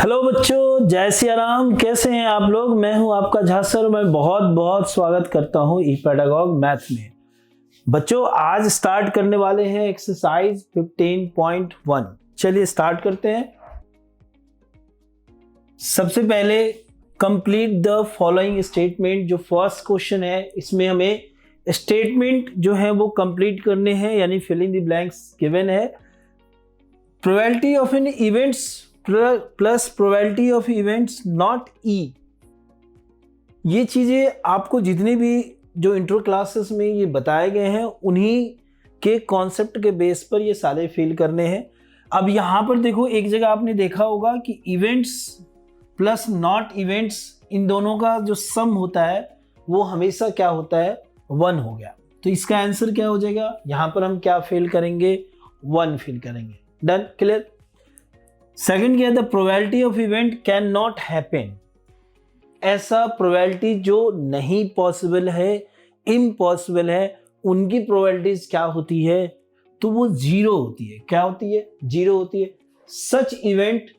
Hello बच्चों, जय सिया राम। कैसे हैं आप लोग? मैं हूं आपका झा सर। मैं बहुत बहुत स्वागत करता हूं ई पेडागॉग मैथ में। बच्चों, आज स्टार्ट करने वाले हैं एक्सरसाइज 15.1। चलिए स्टार्ट करते हैं। सबसे पहले कंप्लीट द फॉलोइंग स्टेटमेंट। जो फर्स्ट क्वेश्चन है इसमें हमें स्टेटमेंट जो है वो कंप्लीट करने हैं, यानी फिलिंग द ब्लैंक्स गिवन है। Probability of an events plus probability of events not E. ये चीजें आपको जितने भी जो इंट्रो क्लासेस में ये बताए गए हैं उन्हीं के कॉन्सेप्ट के बेस पर ये सारे फिल करने हैं। अब यहाँ पर देखो, एक जगह आपने देखा होगा कि इवेंट्स प्लस नॉट इवेंट्स, इन दोनों का जो सम होता है वो हमेशा क्या होता है? 1 हो गया। तो इसका आंसर क्या हो जाएगा? यहाँ पर हम क्या फिल करेंगे? 1 फिल करेंगे। Done, clear. सेकंड क्या है? The probability of event can not happen. ऐसा प्रोबेबिलिटी जो नहीं पॉसिबल है, इम्पॉसिबल है, उनकी प्रोबेबिलिटीज क्या होती है? तो वो 0 होती है। क्या होती है? 0 होती है। सच इवेंट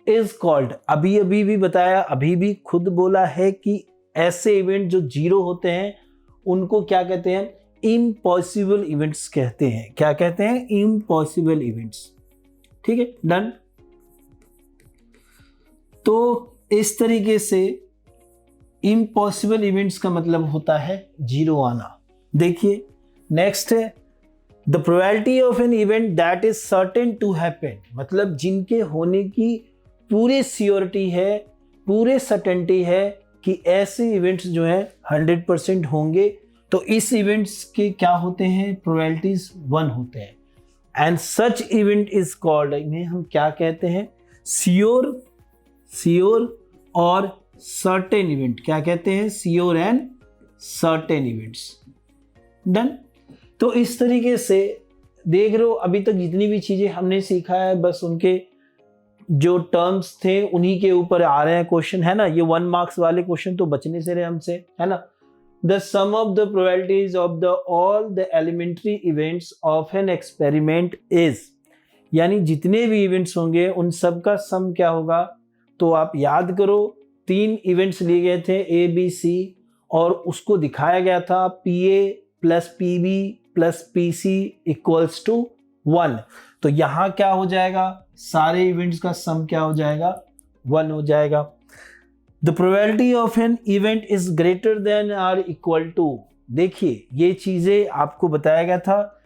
इज कॉल्ड, अभी अभी भी बताया, अभी भी खुद बोला है कि ऐसे इवेंट जो 0 होते हैं उनको क्या कहते हैं? इम्पॉसिबल इवेंट्स कहते हैं। क्या कहते हैं? Impossible events. ठीक है, डन। तो इस तरीके से इम्पॉसिबल इवेंट्स का मतलब होता है 0 आना। देखिए नेक्स्ट है the probability of an event that is certain to happen, मतलब जिनके होने की पूरी श्योरिटी है, पूरे सर्टेनिटी है कि ऐसे इवेंट्स जो है 100% होंगे। तो इस इवेंट्स के क्या होते हैं? प्रोबेबिलिटीज 1 होते हैं। And such event is called, इन्हें हम क्या कहते हैं? श्योर और सर्टेन इवेंट। क्या कहते हैं? Sure and certain events. Done. तो इस तरीके से देख रहे हो, अभी तक जितनी भी चीजें हमने सीखा है बस उनके जो टर्म्स थे उन्हीं के ऊपर आ रहे हैं क्वेश्चन, है ना। ये 1 मार्क्स वाले क्वेश्चन तो बचने से रहे हमसे, है ना। The sum of the probabilities of the all the elementary events of an experiment is, यानी जितने भी इवेंट्स होंगे उन सब का सम क्या होगा? तो आप याद करो, 3 इवेंट्स लिए गए थे ए बी सी, और उसको दिखाया गया था PA plus PB plus PC equals to 1। तो यहां क्या हो जाएगा? सारे इवेंट्स का सम क्या हो जाएगा? 1 हो जाएगा। The probability of an event is greater than or equal to, देखिए ये चीजें आपको बताया गया था,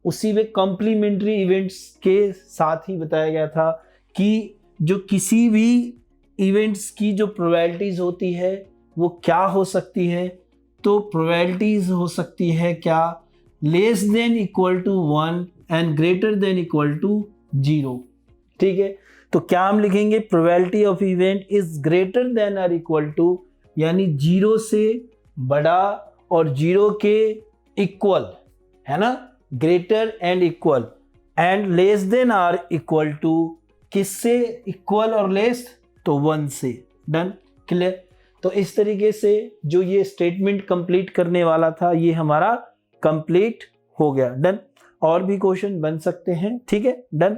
उसी में कॉम्प्लीमेंट्री इवेंट्स के साथ ही बताया गया था कि जो किसी भी इवेंट्स की जो प्रोबेबिलिटीज होती है वो क्या हो सकती है? तो प्रोबेबिलिटीज हो सकती है क्या? Less than equal to 1 and greater than equal to 0। ठीक है, तो क्या हम लिखेंगे? Probability of event is greater than और इक्वल टू, यानी 0 से बड़ा और 0 के इक्वल, है ना, greater and equal, and less than और इक्वल टू, किससे इक्वल और लेस? तो 1 से। Done, clear. तो इस तरीके से जो ये स्टेटमेंट कंप्लीट करने वाला था ये हमारा कंप्लीट हो गया। डन। और भी क्वेश्चन बन सकते हैं, ठीक है, डन।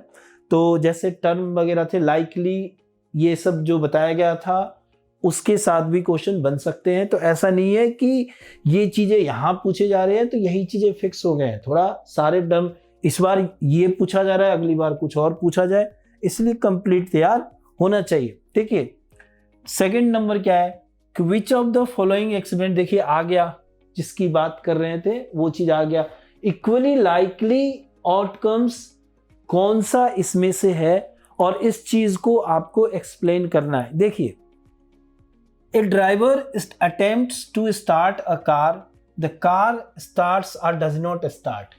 तो जैसे टर्म वगैरह थे, लाइकली, ये सब जो बताया गया था उसके साथ भी क्वेश्चन बन सकते हैं। तो ऐसा नहीं है कि ये चीजें यहाँ पूछे जा रहे हैं तो यही चीजें फिक्स हो गए हैं। थोड़ा सारे टर्म इस बार ये पूछा जा रहा है, अगली बार कुछ और पूछा जाए, इसलिए कंप्लीट तैयार होना चाहिए। ठीक है, सेकंड नंबर क्या है? विच ऑफ द फॉलोइंग एक्सपेरिमेंट, देखिए आ गया, जिसकी बात कर रहे थे वो चीज आ गया। इक्वली लाइकली आउटकम्स, कौन सा इसमें से है? और इस चीज को आपको एक्सप्लेन करना है। देखिए, a driver attempts to start a car, the car starts or does not start.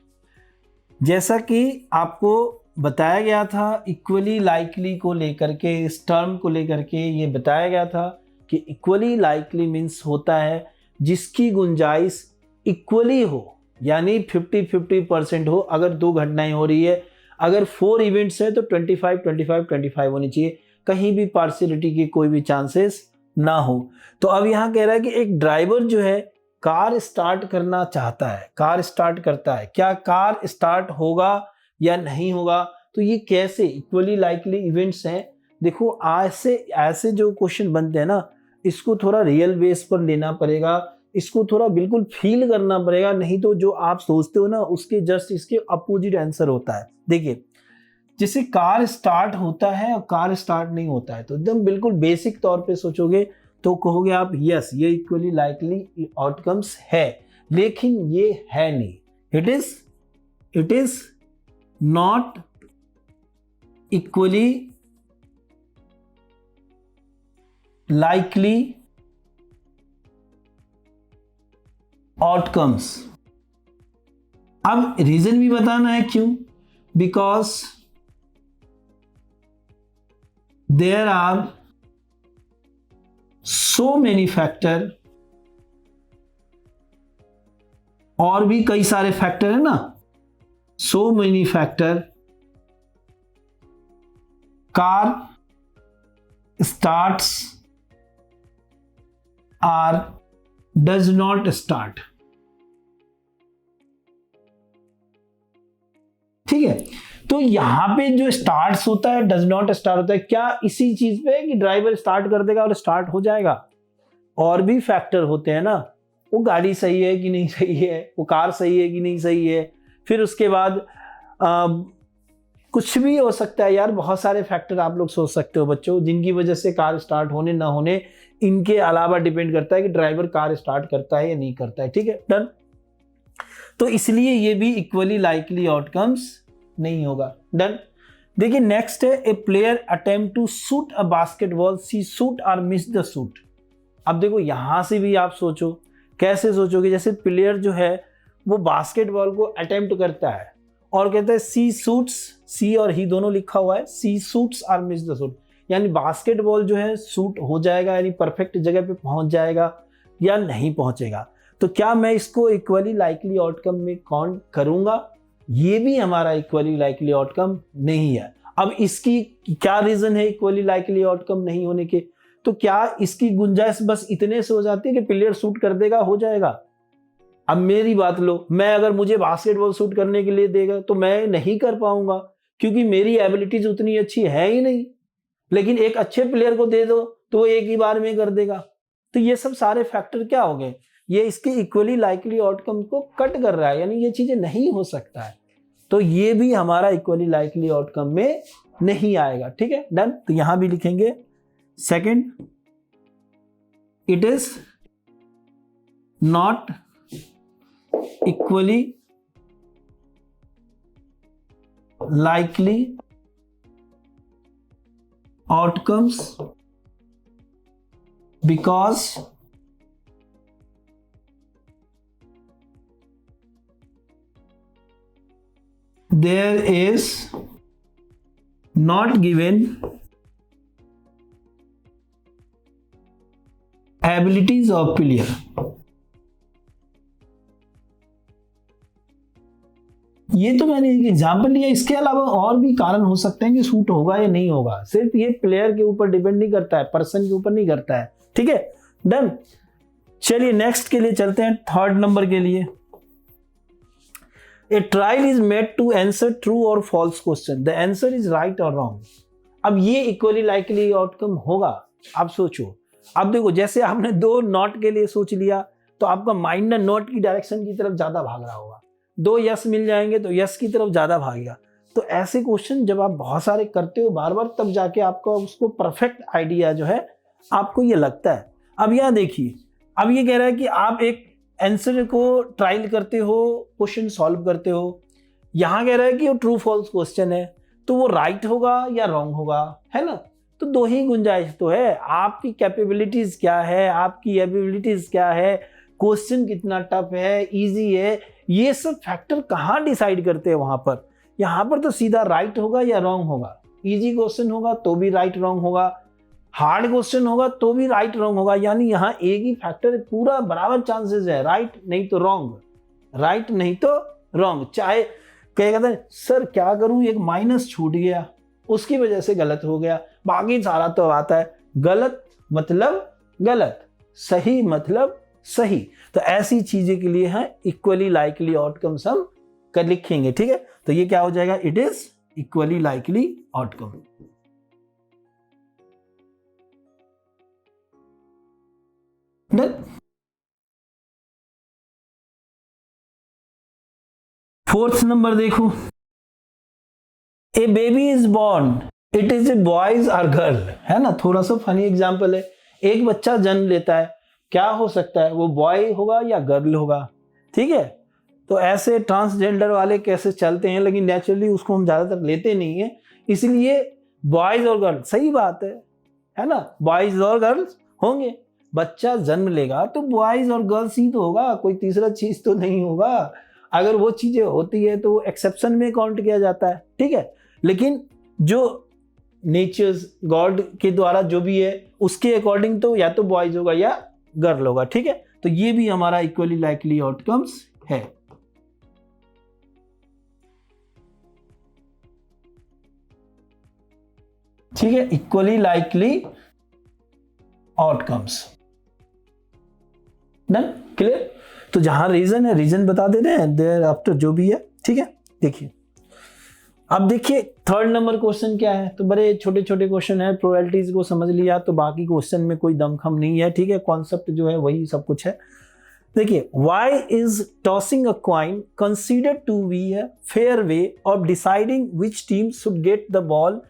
जैसा कि आपको बताया गया था इक्वली लाइकली को लेकर के, इस टर्म को लेकर के ये बताया गया था कि इक्वली लाइकली मीन्स होता है जिसकी गुंजाइश इक्वली हो, यानी 50-50% हो। अगर 2 घटनाएं हो रही है, अगर 4 इवेंट्स है तो 25-25-25 होनी चाहिए, कहीं भी पार्शियलिटी की कोई भी चांसेस ना हो। तो अब यहाँ कह रहा है कि एक ड्राइवर जो है कार स्टार्ट करना चाहता है, कार स्टार्ट करता है, क्या कार स्टार्ट होगा या नहीं होगा? तो ये कैसे? इक्वली लाइकली इवेंट्स हैं देखो ऐसे ऐसे जो क्वेश्चन बनते हैं ना, इसको थोड़ा रियल बेस पर लेना पड़ेगा, इसको थोड़ा बिल्कुल फील करना पड़ेगा, नहीं तो जो आप सोचते हो ना उसके जस्ट इसके अपोजिट आंसर होता है। देखिए जैसे कार स्टार्ट होता है और कार स्टार्ट नहीं होता है, तो एकदम बिल्कुल बेसिक तौर पे सोचोगे तो कहोगे आप यस ये इक्वली लाइकली आउटकम्स है, लेकिन ये है नहीं। It is not equally likely outcomes. अब रीजन भी बताना है क्यों, because there are so many factor, और भी कई सारे फैक्टर है ना, so many factor car starts or does not start. ठीक है, तो यहां पे जो स्टार्ट्स होता है डज नॉट स्टार्ट होता है, क्या इसी चीज पे कि ड्राइवर स्टार्ट कर देगा और स्टार्ट हो जाएगा? और भी फैक्टर होते हैं ना, वो गाड़ी सही है कि नहीं सही है, वो कार सही है कि नहीं सही है, फिर उसके बाद कुछ भी हो सकता है यार, बहुत सारे फैक्टर आप लोग सोच सकते हो बच्चों, जिनकी वजह से कार स्टार्ट होने ना होने इनके अलावा डिपेंड करता है कि ड्राइवर कार स्टार्ट करता है या नहीं करता है। ठीक है, डन। तो इसलिए ये भी इक्वली लाइकली आउटकम्स नहीं होगा। डन। देखिए नेक्स्ट है, a player attempt to shoot a basketball, she shoot or miss the shoot. अब देखो यहां से भी आप सोचो, कैसे सोचोगे, जैसे प्लेयर जो है वो बास्केटबॉल को अटेम्प्ट करता है और कहता है सी शूट्स, सी और ही दोनों लिखा हुआ है, सी शूट्स और मिस द शूट, यानी बास्केटबॉल जो है शूट हो जाएगा, यानी परफेक्ट जगह पे पहुंच जाएगा या नहीं पहुंचेगा। तो क्या मैं इसको इक्वली लाइकली आउटकम में काउंट करूंगा? ये भी हमारा इक्वली लाइकली आउटकम नहीं है। अब इसकी क्या रीजन है इक्वली लाइकली आउटकम नहीं होने के? तो क्या इसकी गुंजाइश बस इतने से हो जाती है कि प्लेयर शूट कर देगा, हो जाएगा? अब मेरी बात लो, मैं अगर मुझे बास्केटबॉल शूट करने के लिए देगा तो मैं नहीं कर पाऊंगा, क्योंकि मेरी एबिलिटीज उतनी अच्छी है ही नहीं। लेकिन एक अच्छे प्लेयर को दे दो तो वो एक ही बार में कर देगा। तो ये सब सारे फैक्टर क्या हो गए, ये इसके इक्वली लाइकली आउटकम को कट कर रहा है, यानी ये चीजें नहीं हो सकता है, तो ये भी हमारा इक्वली लाइकली आउटकम में नहीं आएगा। ठीक है, डन। तो यहां भी लिखेंगे second, it is not equally likely outcomes because there is not given abilities of player। ये तो मैंने एक एग्जाम्पल लिया, इसके अलावा और भी कारण हो सकते हैं कि शूट होगा या नहीं होगा, सिर्फ ये प्लेयर के ऊपर डिपेंड नहीं करता है, पर्सन के ऊपर नहीं करता है। ठीक है, डन। चलिए नेक्स्ट के लिए चलते हैं, थर्ड नंबर के लिए। A trial is made to answer true or false question, the answer is right or wrong. अब ये इक्वली लाइकली आउटकम होगा। आप सोचो, अब देखो जैसे आपने दो नॉट के लिए सोच लिया तो आपका माइंड ना नॉट की डायरेक्शन की तरफ ज्यादा भाग रहा होगा, दो यस मिल जाएंगे तो यस की तरफ ज्यादा भागेगा। तो ऐसे क्वेश्चन जब आप बहुत सारे करते हो बार बार, तब जाके आपका उसको परफेक्ट आइडिया जो है आपको ये लगता है। अब यहाँ देखिए, अब ये कह रहा है कि आप एक आंसर को ट्रायल करते हो, क्वेश्चन सॉल्व करते हो। यहाँ कह रहा है कि वो ट्रू फॉल्स क्वेश्चन है, तो वो राइट होगा या रॉन्ग होगा, है ना? तो दो ही गुंजाइश तो है, आपकी कैपेबिलिटीज क्या है, आपकी एबिलिटीज क्या है, क्वेश्चन कितना टफ है, इजी है, ये सब फैक्टर कहाँ डिसाइड करते हैं वहां पर? यहाँ पर तो सीधा राइट होगा या रॉन्ग होगा। इजी क्वेश्चन होगा तो भी राइट रॉन्ग होगा, हार्ड क्वेश्चन होगा तो भी राइट रॉन्ग होगा, यानी यहाँ एक ही फैक्टर पूरा बराबर चांसेस है, राइट नहीं तो रॉन्ग, राइट नहीं तो रॉन्ग। चाहे कहेगा सर क्या करूं, एक माइनस छूट गया उसकी वजह से गलत हो गया, बाकी सारा तो आता है। गलत मतलब गलत, सही मतलब सही। तो ऐसी चीजें के लिए है इक्वली लाइकली आउटकम्स हम कर लिखेंगे। ठीक है, तो ये क्या हो जाएगा, it is equally likely outcome. Done. Fourth number देखो, a baby is born, it is a boys or girl, है ना, थोड़ा सा फनी एग्जाम्पल है। एक बच्चा जन्म लेता है, क्या हो सकता है, वो बॉय होगा या गर्ल होगा, ठीक है। तो ऐसे ट्रांसजेंडर वाले कैसे चलते हैं, लेकिन नेचुरली उसको हम ज्यादातर लेते नहीं है, इसलिए बॉयज और गर्ल सही बात है ना, बॉयज और गर्ल्स होंगे। बच्चा जन्म लेगा तो बॉयज और गर्ल्स ही तो होगा, कोई तीसरा चीज तो नहीं होगा। अगर वो चीजें होती है तो वो एक्सेप्शन में काउंट किया जाता है, ठीक है। लेकिन जो नेचर्स गॉड के द्वारा जो भी है उसके अकॉर्डिंग तो या तो बॉयज होगा या गर्ल होगा, ठीक है। तो ये भी हमारा इक्वली लाइकली आउटकम्स है। ठीक है, equally likely outcomes, done, clear. तो जहां रीजन है रीजन बता दे रहे हैं, देयर आफ्टर जो भी है, ठीक है। देखिए अब देखिए थर्ड नंबर क्वेश्चन क्या है, तो बड़े छोटे छोटे क्वेश्चन है, प्रोबेबिलिटीज को समझ लिया तो बाकी क्वेश्चन में कोई दमखम नहीं है, ठीक है। कॉन्सेप्ट जो है वही सब कुछ है। देखिए, why is tossing a coin considered to be a fair way of deciding which team should get the ball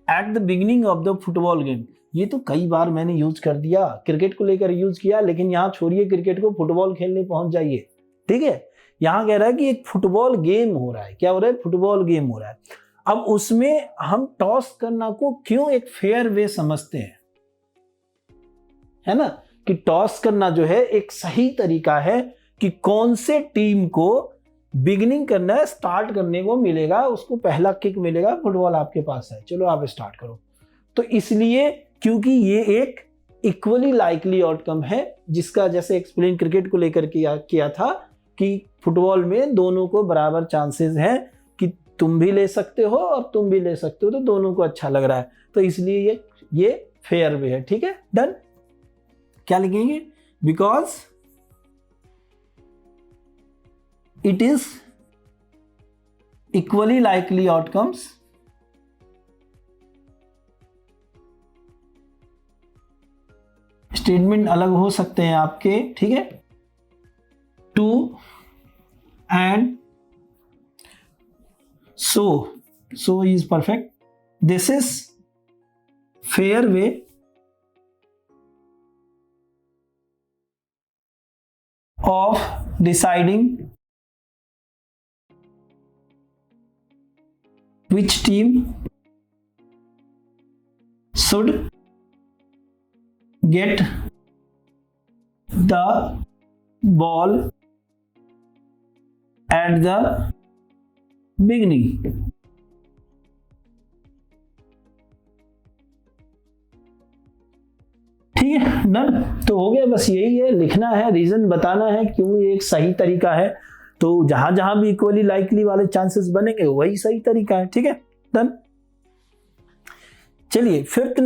at the beginning of the football game. ये तो कई बार मैंने यूज कर दिया, क्रिकेट को लेकर यूज किया, लेकिन यहाँ छोड़िए क्रिकेट को, फुटबॉल खेलने पहुंच जाइए, ठीक है। यहाँ कह रहा है कि एक फुटबॉल गेम हो रहा है, क्या हो रहा है, फुटबॉल गेम हो रहा है। अब उसमें हम टॉस करना को क्यों एक फेयर वे समझते हैं, है ना, कि टॉस करना जो है एक सही तरीका है कि कौन से टीम को बिगिनिंग करना है, स्टार्ट करने को मिलेगा, उसको पहला किक मिलेगा, फुटबॉल आपके पास है, चलो आप स्टार्ट करो। तो इसलिए क्योंकि ये एक इक्वली लाइकली आउटकम है, जिसका जैसे एक्सप्लेन क्रिकेट को लेकर किया था कि फुटबॉल में दोनों को बराबर चांसेस हैं कि तुम भी ले सकते हो और तुम भी ले सकते हो, तो दोनों को अच्छा लग रहा है, तो इसलिए ये फेयर वे है, ठीक है, डन। क्या लिखेंगे, because it is equally likely outcomes statement अलग हो सकते हैं आपके, ठीक है, to and so is perfect, this is fair way of deciding which team should get the ball at the beginning। ठीक है, डन। तो हो गया, बस यही है, लिखना है, रीजन बताना है क्यों ये एक सही तरीका है। तो जहां जहां भी इक्वली लाइकली वाले चांसेस बनेंगे वही सही तरीका है, ठीक है, डन। चलिए फोर्थ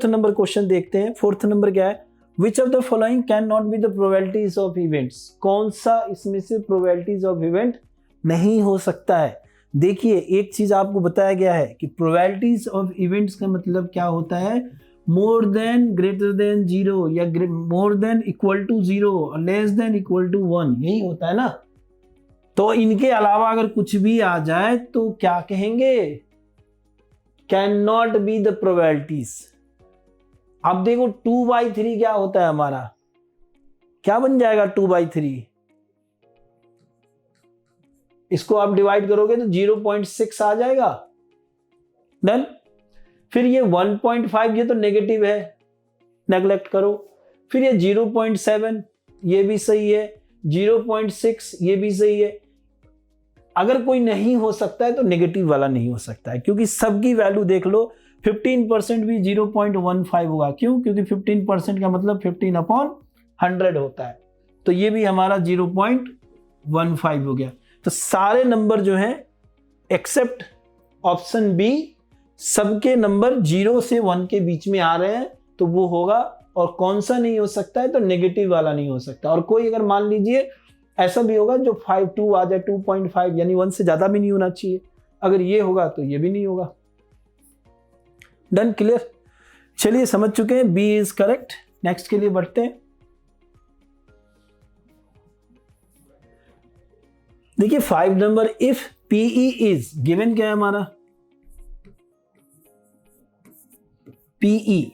नंबर क्वेश्चन देखते हैं। फोर्थ नंबर क्या है, विच of the following can not be the probabilities of events. कौन सा इसमें से प्रोबेबिलिटीज ऑफ इवेंट नहीं हो सकता है। देखिए एक चीज आपको बताया गया है कि प्रोबेबिलिटीज ऑफ इवेंट्स का मतलब क्या होता है, मोर देन, ग्रेटर देन 0 या more than equal to 0, less than equal to 1, यही होता है ना। तो इनके अलावा अगर कुछ भी आ जाए तो क्या कहेंगे, can not be the probabilities. अब देखो 2/3 क्या होता है हमारा, क्या बन जाएगा 2/3, इसको आप डिवाइड करोगे तो 0.6 आ जाएगा, डन। फिर ये 1.5 ये तो नेगेटिव है, नेगलेक्ट करो। फिर ये 0.7 ये भी सही है, 0.6 ये भी सही है। अगर कोई नहीं हो सकता है तो नेगेटिव वाला नहीं हो सकता है, क्योंकि सबकी वैल्यू देख लो, 15% भी 0.15 होगा, क्यों, क्योंकि 15% का मतलब 15/100 होता है, तो ये भी हमारा 0.15 हो गया। तो सारे नंबर जो हैं एक्सेप्ट ऑप्शन बी, सबके नंबर 0 से 1 के बीच में आ रहे हैं, तो वो होगा। और कौन सा नहीं हो सकता है, तो नेगेटिव वाला नहीं हो सकता। और कोई अगर मान लीजिए ऐसा भी होगा जो 5.2 आ जाए, 2.5 यानी 1 से ज्यादा भी नहीं होना चाहिए, अगर ये होगा तो ये भी नहीं होगा, डन, क्लियर। चलिए समझ चुके हैं, बी इज करेक्ट। नेक्स्ट के लिए बढ़ते हैं। देखिए 5 number, if P E is given, क्या है हमारा पीई,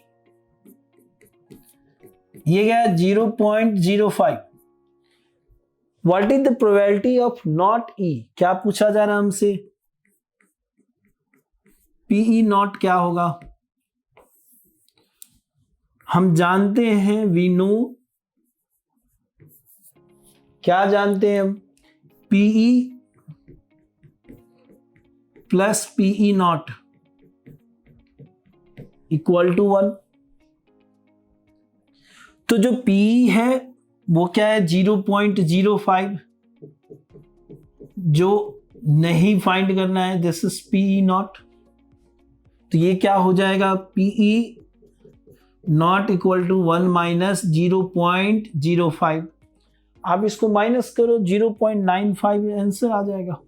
ये क्या है 0.05, what is the probability of not E, क्या पूछा जा रहा है हमसे, पीई नॉट क्या होगा, हम जानते हैं, वी नो, क्या जानते हैं हम, PE plus PE not equal to 1। तो जो पीई है वो क्या है 0.05, जो नहीं फाइंड करना है, दिस इज पीई नॉट, तो ये क्या हो जाएगा PE not equal to 1 minus 0.05, आप इसको माइनस करो 0.95, आंसर आ जाएगा।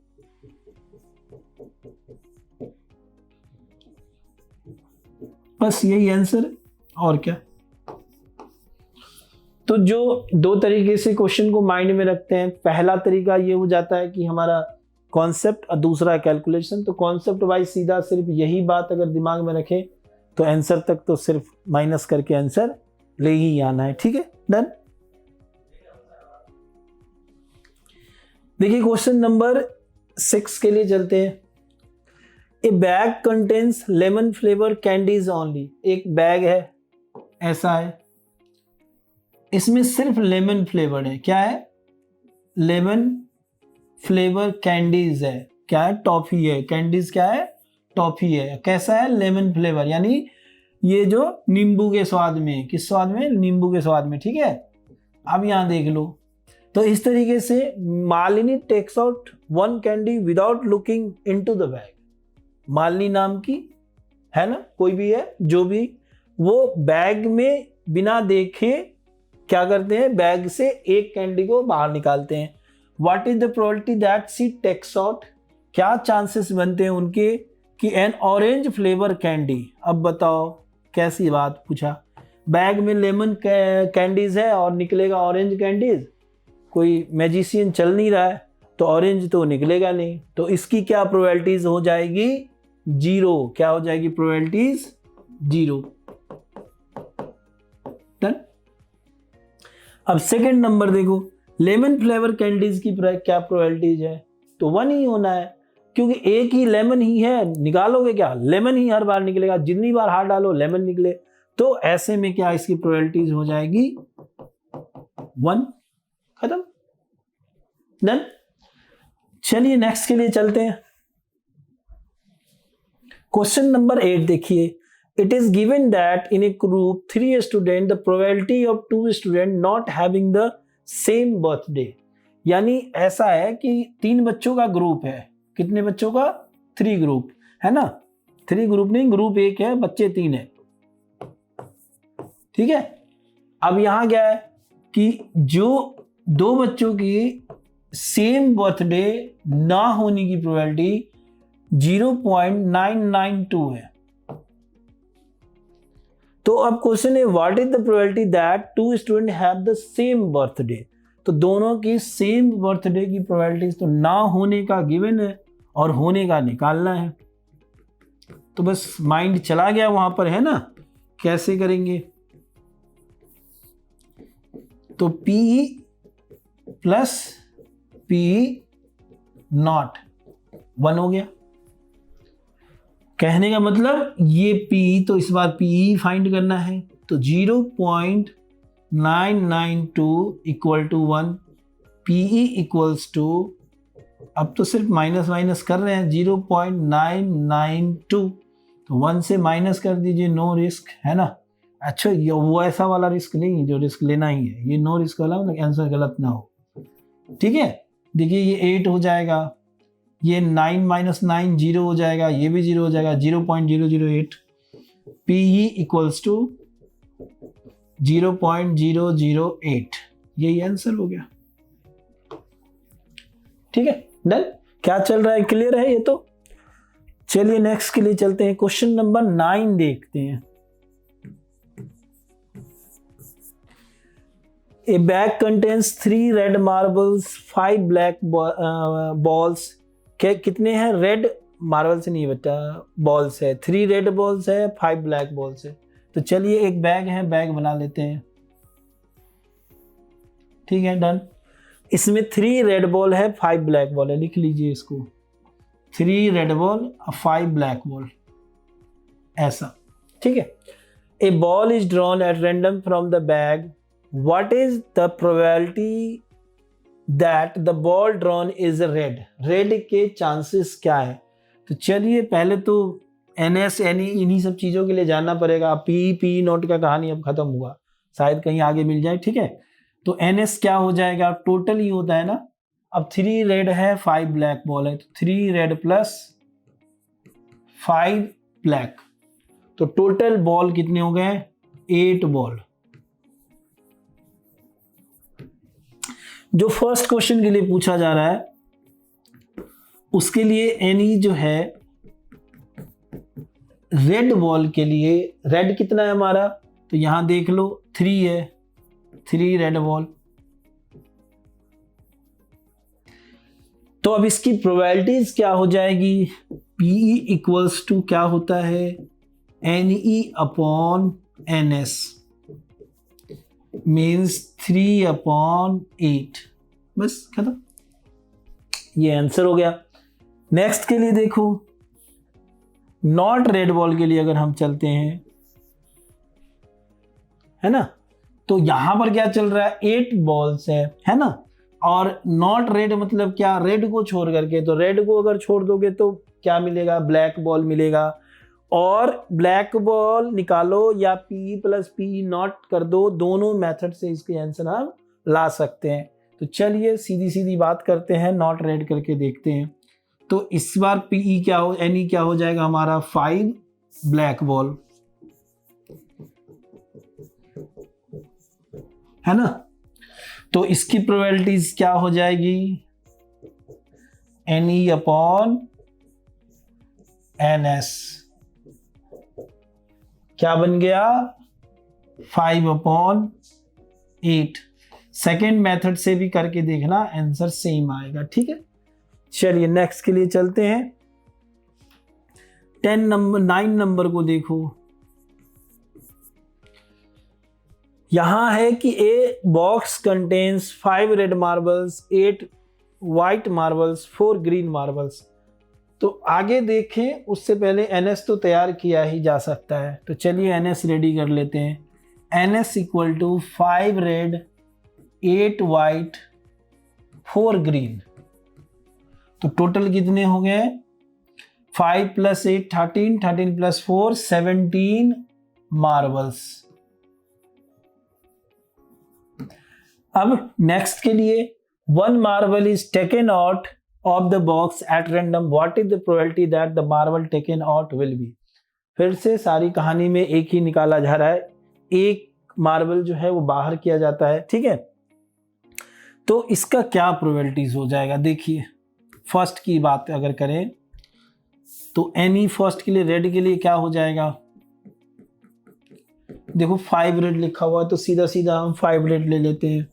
बस यही आंसर, और क्या। तो जो दो तरीके से क्वेश्चन को माइंड में रखते हैं, पहला तरीका ये हो जाता है कि हमारा कॉन्सेप्ट और दूसरा कैलकुलेशन। तो कॉन्सेप्ट वाइज सीधा सिर्फ यही बात अगर दिमाग में रखें तो आंसर तक तो सिर्फ माइनस करके आंसर ले ही आना है, ठीक है, डन। देखिए क्वेश्चन नंबर 6 के लिए चलते हैं। ए bag contains lemon flavour candies only, एक बैग है ऐसा है, इसमें सिर्फ लेमन फ्लेवर है, क्या है लेमन फ्लेवर कैंडीज है, क्या है टॉफी है, कैंडीज क्या है टॉफी है, कैसा है लेमन फ्लेवर, यानी ये जो नींबू के स्वाद में, किस स्वाद में, नींबू के स्वाद में, ठीक है। अब यहां देख लो, तो इस तरीके से Malini takes out 1 candy without looking into the bag, Malini नाम की है ना, कोई भी है जो भी, वो बैग में बिना देखे क्या करते हैं, बैग से एक कैंडी को बाहर निकालते हैं। What is the probability that she takes out, क्या चांसेस बनते हैं उनके कि एन ऑरेंज फ्लेवर कैंडी। अब बताओ कैसी बात पूछा, बैग में लेमन कैंडीज है और निकलेगा ऑरेंज कैंडीज, कोई मैजिशियन चल नहीं रहा है तो ऑरेंज तो निकलेगा नहीं, तो इसकी क्या प्रोबेबिलिटीज हो जाएगी 0, क्या हो जाएगी प्रोबेबिलिटीज 0, डन। अब सेकंड नंबर देखो, लेमन फ्लेवर कैंडीज की क्या प्रोबेबिलिटीज है, तो 1 ही होना है, क्योंकि एक ही लेमन ही है, निकालोगे क्या, लेमन ही हर बार निकलेगा, जितनी बार हाथ डालो लेमन निकले, तो ऐसे में क्या इसकी प्रोबेबिलिटीज हो जाएगी 1, खत्म, डन। चलिए नेक्स्ट के लिए चलते हैं। क्वेश्चन नंबर 8 देखिए, it is given that in A group 3 student the probability of 2 student not having the same birthday, यानी ऐसा है कि 3 बच्चों का ग्रुप है, कितने बच्चों का 3 ग्रुप है ना, 3 ग्रुप नहीं, ग्रुप 1 है, बच्चे 3 है, ठीक है। अब यहां क्या है कि जो 2 बच्चों की सेम बर्थडे ना होने की प्रोबेबिलिटी 0.992 है। तो अब क्वेश्चन है what is the probability that 2 student have the same birthday, तो दोनों की सेम बर्थडे की प्रोबेबिलिटी तो ना होने का गिवन है और होने का निकालना है। तो बस माइंड चला गया वहां पर, है ना, कैसे करेंगे, तो P प्लस P नॉट 1 हो गया, कहने का मतलब ये P, तो इस बार P फाइंड करना है, तो 0.992 equal to 1, PE equals to, अब तो सिर्फ माइनस माइनस कर रहे हैं, 0.992, तो 1 से माइनस कर दीजिए, नो रिस्क, है ना। अच्छा ये वो ऐसा वाला रिस्क नहीं जो रिस्क लेना ही है, ये नो रिस्क वाला, मतलब आंसर गलत ना हो, ठीक है। देखिए ये 8 हो जाएगा, ये 9 माइनस 9 0 हो जाएगा, ये भी 0 हो जाएगा, 0.008, PE इक्वल्स टू 0.008, यही आंसर हो गया, ठीक है, डन। क्या चल रहा है, क्लियर है ये तो। चलिए नेक्स्ट के लिए चलते हैं, क्वेश्चन नंबर 9 देखते हैं। ए bag contains 3 red marbles 5 black balls. कितने हैं? रेड मार्बल्स नहीं बेटा, बॉल्स है। 3 रेड बॉल्स है, 5 ब्लैक बॉल्स है। तो चलिए एक बैग है, बैग बना लेते हैं। ठीक है, डन। इसमें 3 रेड बॉल है, 5 ब्लैक बॉल है। लिख लीजिए इसको, 3 रेड बॉल 5 ब्लैक बॉल, ऐसा। ठीक है। A ball is drawn at random from the bag, what is the probability that the ball drawn is red? Red के चांसेस क्या है? तो चलिए पहले तो NS NE इन्हीं सब चीज़ों के लिए जानना पड़ेगा। पी नोट का कहानी अब खत्म हुआ, शायद कहीं आगे मिल जाए। ठीक है, तो NS क्या हो जाएगा? टोटल ही होता है ना। अब 3 रेड है, 5 ब्लैक बॉल है, तो 3 रेड प्लस 5 ब्लैक, तो टोटल बॉल कितने हो गए? 8 बॉल। जो फर्स्ट क्वेश्चन के लिए पूछा जा रहा है उसके लिए NE जो है रेड बॉल के लिए, रेड कितना है हमारा? तो यहां देख लो 3 है, 3 रेड बॉल। तो अब इसकी प्रोबेबिलिटीज क्या हो जाएगी? PE इक्वल्स टू क्या होता है? NE upon NS means 3 upon 8। बस खत्म, ये आंसर हो गया। नेक्स्ट के लिए देखो, नॉट रेड बॉल के लिए अगर हम चलते हैं, है ना, तो यहां पर क्या चल रहा है? 8 बॉल्स है ना। और नॉट रेड मतलब क्या? रेड को छोड़ करके। तो रेड को अगर छोड़ दोगे तो क्या मिलेगा? ब्लैक बॉल मिलेगा। और ब्लैक बॉल निकालो या PE प्लस PE नॉट कर दो, दोनों मेथड से इसके आंसर हम ला सकते हैं। तो चलिए सीधी सीधी बात करते हैं, नॉट रेड करके देखते हैं। तो इस बार PE क्या हो, NE क्या हो जाएगा हमारा? 5 ब्लैक बॉल, है ना। तो इसकी प्रोबेबिलिटीज क्या हो जाएगी? NE अपॉन NS क्या बन गया? 5 अपॉन 8। सेकेंड मेथड से भी करके देखना, आंसर सेम आएगा। ठीक है, चलिए नेक्स्ट के लिए चलते हैं। 9 नंबर को देखो, यहां है कि ए box contains 5 red marbles 8 white marbles 4 green marbles. तो आगे देखें उससे पहले NS तो तैयार किया ही जा सकता है, तो चलिए NS रेडी कर लेते हैं। NS equal to 5 red 8 white 4 green. तो टोटल कितने हो गए? 5 प्लस 8 13, 13 प्लस 4 17 मार्बल्स। अब नेक्स्ट के लिए, 1 marble is taken out of the box at random, what is the probability that the marble taken out will be? फिर से सारी कहानी में एक ही निकाला जा रहा है, एक मार्बल जो है वो बाहर किया जाता है। ठीक है, तो इसका क्या प्रोबेबिलिटीज हो जाएगा? देखिए फर्स्ट की बात अगर करें तो NE फर्स्ट के लिए, रेड के लिए क्या हो जाएगा? देखो 5 रेड लिखा हुआ है तो सीधा सीधा हम 5 रेड ले लेते हैं,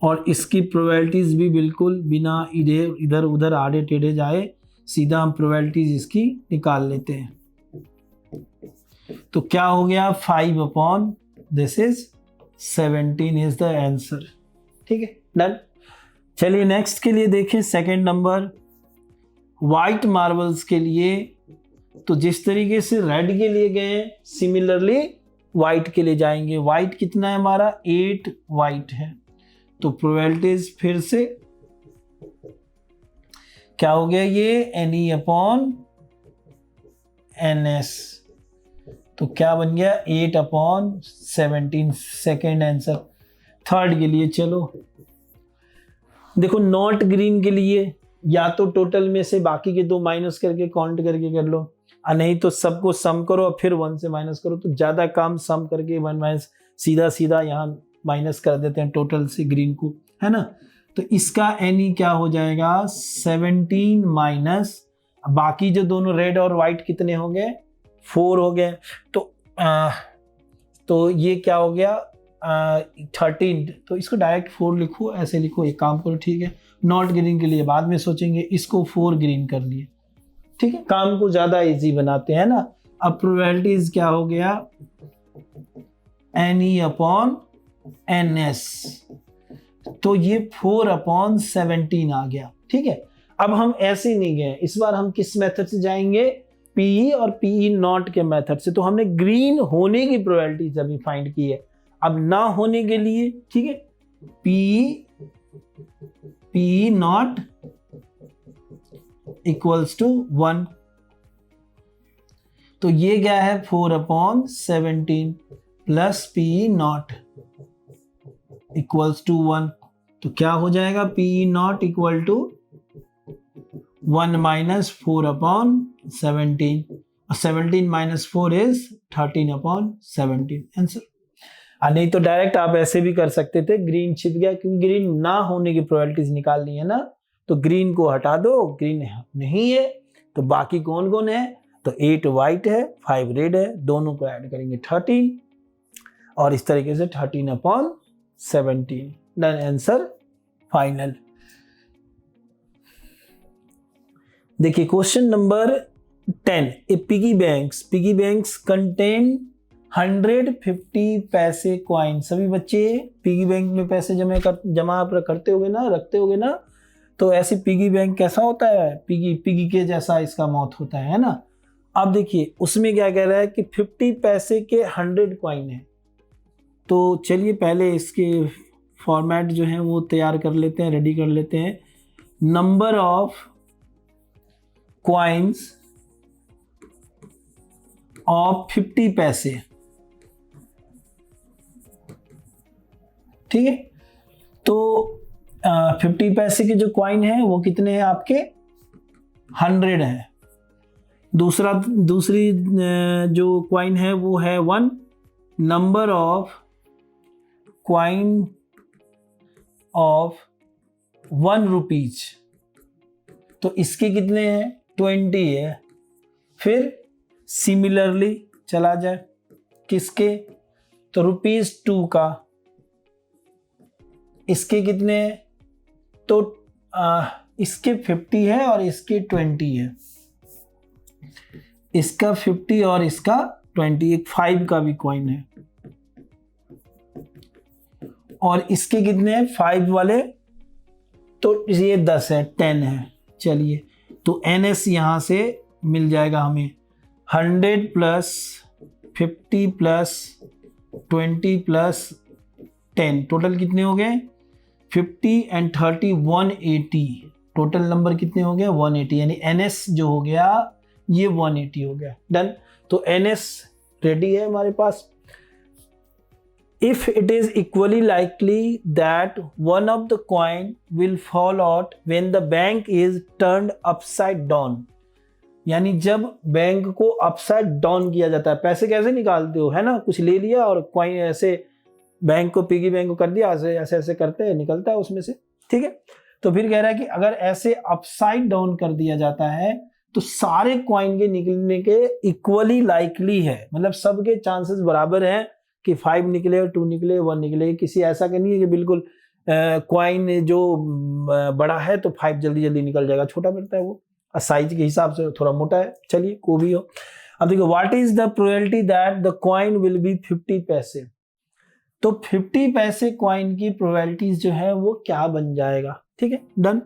और इसकी प्रोबेबिलिटीज भी बिल्कुल बिना इधर उधर आड़े टेढ़े जाए, सीधा हम प्रोबेबिलिटीज इसकी निकाल लेते हैं। तो क्या हो गया? 5 upon this is 17 is the answer. ठीक है, डन। चलिए नेक्स्ट के लिए देखें, सेकंड नंबर व्हाइट मार्बल्स के लिए। तो जिस तरीके से रेड के लिए गए सिमिलरली व्हाइट के लिए जाएंगे। व्हाइट कितना है हमारा? 8 व्हाइट है, तो प्रोबेबिलिटीज फिर से क्या हो गया? ये NE अपॉन NS, तो क्या बन गया? 8 अपॉन 17, सेकेंड आंसर। थर्ड के लिए चलो देखो, नॉट ग्रीन के लिए या तो टोटल में से बाकी के 2 माइनस करके काउंट करके कर लो, नहीं तो सबको सम करो और फिर 1 से माइनस करो। तो ज्यादा काम सम करके 1 माइनस सीधा सीधा यहाँ माइनस कर देते हैं टोटल से ग्रीन को, है ना। तो इसका NE क्या हो जाएगा? 17 माइनस बाकी जो दोनों रेड और व्हाइट कितने हो गए? 4 हो गए। तो ये क्या हो गया? 13, तो इसको डायरेक्ट 4 लिखो, ऐसे लिखो, एक काम करो, ठीक है। नॉट ग्रीन के लिए बाद में सोचेंगे, इसको 4 ग्रीन कर लिए, ठीक है। काम को ज्यादा इजी बनाते हैं ना। अब प्रोबेबिलिटीज क्या हो गया, NE/NS, तो ये 4/17 आ गया, ठीक है। अब हम ऐसे नहीं गए, इस बार हम किस मेथड से जाएंगे, पीई और पीई नॉट के मेथड से। तो हमने ग्रीन होने की प्रोबेबिलिटीज अभी फाइंड की है, अब ना होने के लिए, ठीक है, पीई नॉट इक्वल्स टू 1, तो ये क्या है 4/17 plus PE not equals to 1, तो क्या हो जाएगा, PE not equal to 1 minus 4/17, और 17 माइनस 4 इज 13/17 आंसर। नहीं तो डायरेक्ट आप ऐसे भी कर सकते थे, ग्रीन छिप गया, क्योंकि ग्रीन ना होने की प्रोबेबिलिटीज निकालनी है ना, तो ग्रीन को हटा दो, ग्रीन नहीं है, तो बाकी कौन कौन है, तो 8 व्हाइट है, 5 रेड है, दोनों को ऐड करेंगे 13, और इस तरीके से 13/17, डन, आंसर फाइनल। देखिए क्वेश्चन नंबर 10, ए पिगी बैंक्स कंटेन 150 पैसे क्वाइन। सभी बच्चे पिगी बैंक में पैसे जमा करते होगे ना, रखते होगे ना, तो ऐसी पिगी बैंक कैसा होता है, पिगी के जैसा इसका माउथ होता है ना। अब देखिए उसमें क्या कह रहा है कि 50 पैसे के 100 क्वाइन है, तो चलिए पहले इसके फॉर्मेट जो है वो तैयार कर लेते हैं, रेडी कर लेते हैं। नंबर ऑफ क्वाइंस ऑफ 50 पैसे, ठीक है। तो 50 पैसे के जो क्वाइन है वो कितने हैं आपके, 100 है। दूसरी जो क्वाइन है वो है 1। Number of coin of 1 rupees, तो इसके कितने हैं, 20 है। फिर सिमिलरली चला जाए किसके, तो ₹2 का, इसके कितने हैं, तो इसके 50 है और इसके 20 है, इसका 50 और इसका 20, एक 5 का भी कॉइन है, और इसके कितने हैं 5 वाले, तो ये 10 है, 10 है। चलिए तो NS यहां से मिल जाएगा हमें, 100 प्लस 50 प्लस 20 प्लस 10, टोटल कितने हो गए, 50 एंड 30 180, टोटल नंबर कितने हो गए 180, यानी NS जो हो गया ये 180 हो गया, डन। तो NS रेडी है हमारे पास। If it is equally likely that one of the coin will fall out when the bank is turned upside down, यानी जब बैंक को अपसाइड डाउन किया जाता है, पैसे कैसे निकालते हो, है ना, कुछ ले लिया और कॉइन ऐसे बैंक को, पिगी बैंक को कर दिया, ऐसे ऐसे करते हैं, निकलता है उसमें से, ठीक है। तो फिर कह रहा है कि अगर ऐसे अपसाइड डाउन कर दिया जाता है तो सारे कॉइन के निकलने के इक्वली लाइकली है, मतलब सबके चांसेस बराबर हैं कि 5 निकले, 2 निकले, 1 निकले। किसी ऐसा का नहीं है कि बिल्कुल कॉइन जो बड़ा है तो 5 जल्दी जल्दी निकल जाएगा, छोटा पड़ता है वो, साइज के हिसाब से थोड़ा मोटा है, चलिए को भी हो। अब देखो what is the probability that the coin will be 50 पैसे, तो 50 पैसे कॉइन की प्रोबेबिलिटीज जो है वो क्या बन जाएगा, ठीक है, डन।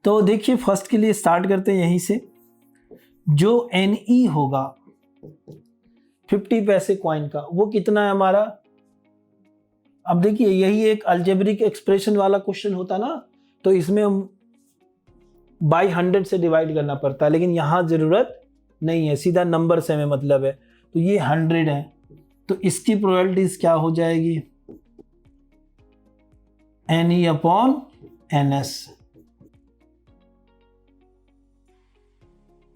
तो देखिए फर्स्ट के लिए स्टार्ट करते हैं यहीं से, जो NE होगा 50 पैसे कॉइन का वो कितना है हमारा। अब देखिए यही एक अलजेब्रिक एक्सप्रेशन वाला क्वेश्चन होता ना, तो इसमें हम बाय 100 से डिवाइड करना पड़ता है, लेकिन यहां जरूरत नहीं है, सीधा नंबर से हमें मतलब है। तो ये 100 है, तो इसकी प्रोबेबिलिटीज क्या हो जाएगी, NE/NS,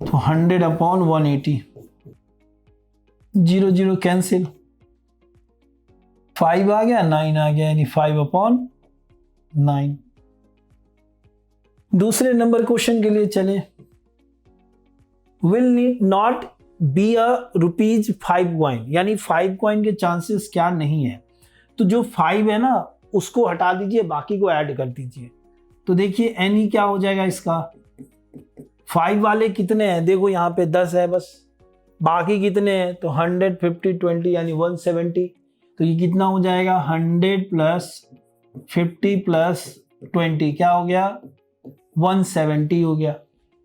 तो 100/180, 0 0 कैंसिल, 5 आ गया, 9 आ गया, यानी 5/9। दूसरे नंबर क्वेश्चन के लिए चले, will not be a ₹5 coin, यानी 5 कॉइन के चांसेस क्या नहीं है। तो जो 5 है ना उसको हटा दीजिए, बाकी को ऐड कर दीजिए। तो देखिए एनी क्या हो जाएगा इसका, 5 वाले कितने हैं, देखो यहाँ पे 10 है बस, बाकी कितने हैं तो 100, 50, 20 यानी 170। तो ये कितना हो जाएगा, 100 प्लस 50 प्लस 20 क्या हो गया, 170 हो गया।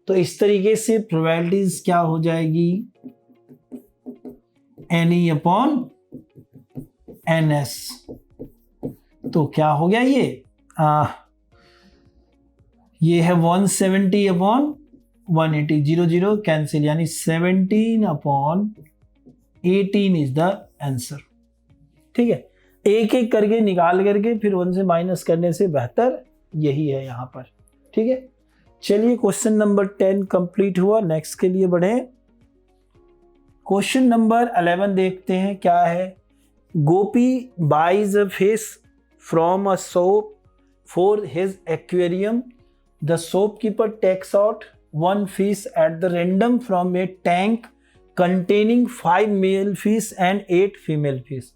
तो इस तरीके से प्रोबेबिलिटीज क्या हो जाएगी, एनी अपॉन एन एस। तो क्या हो गया ये है 170 अपॉन 180, 0 0 कैंसिल, यानी 17 अपॉन 18 इज द आंसर। ठीक है, एक एक करके निकाल करके फिर 1 से माइनस करने से बेहतर यही है यहां पर। ठीक है, चलिए क्वेश्चन नंबर 10 कंप्लीट हुआ, नेक्स्ट के लिए बढ़े। क्वेश्चन नंबर 11 देखते हैं क्या है। Gopi buys a fish from a shop for his aquarium. The shopkeeper takes out 1 fish at the random from a tank containing 5 male fish and 8 female fish।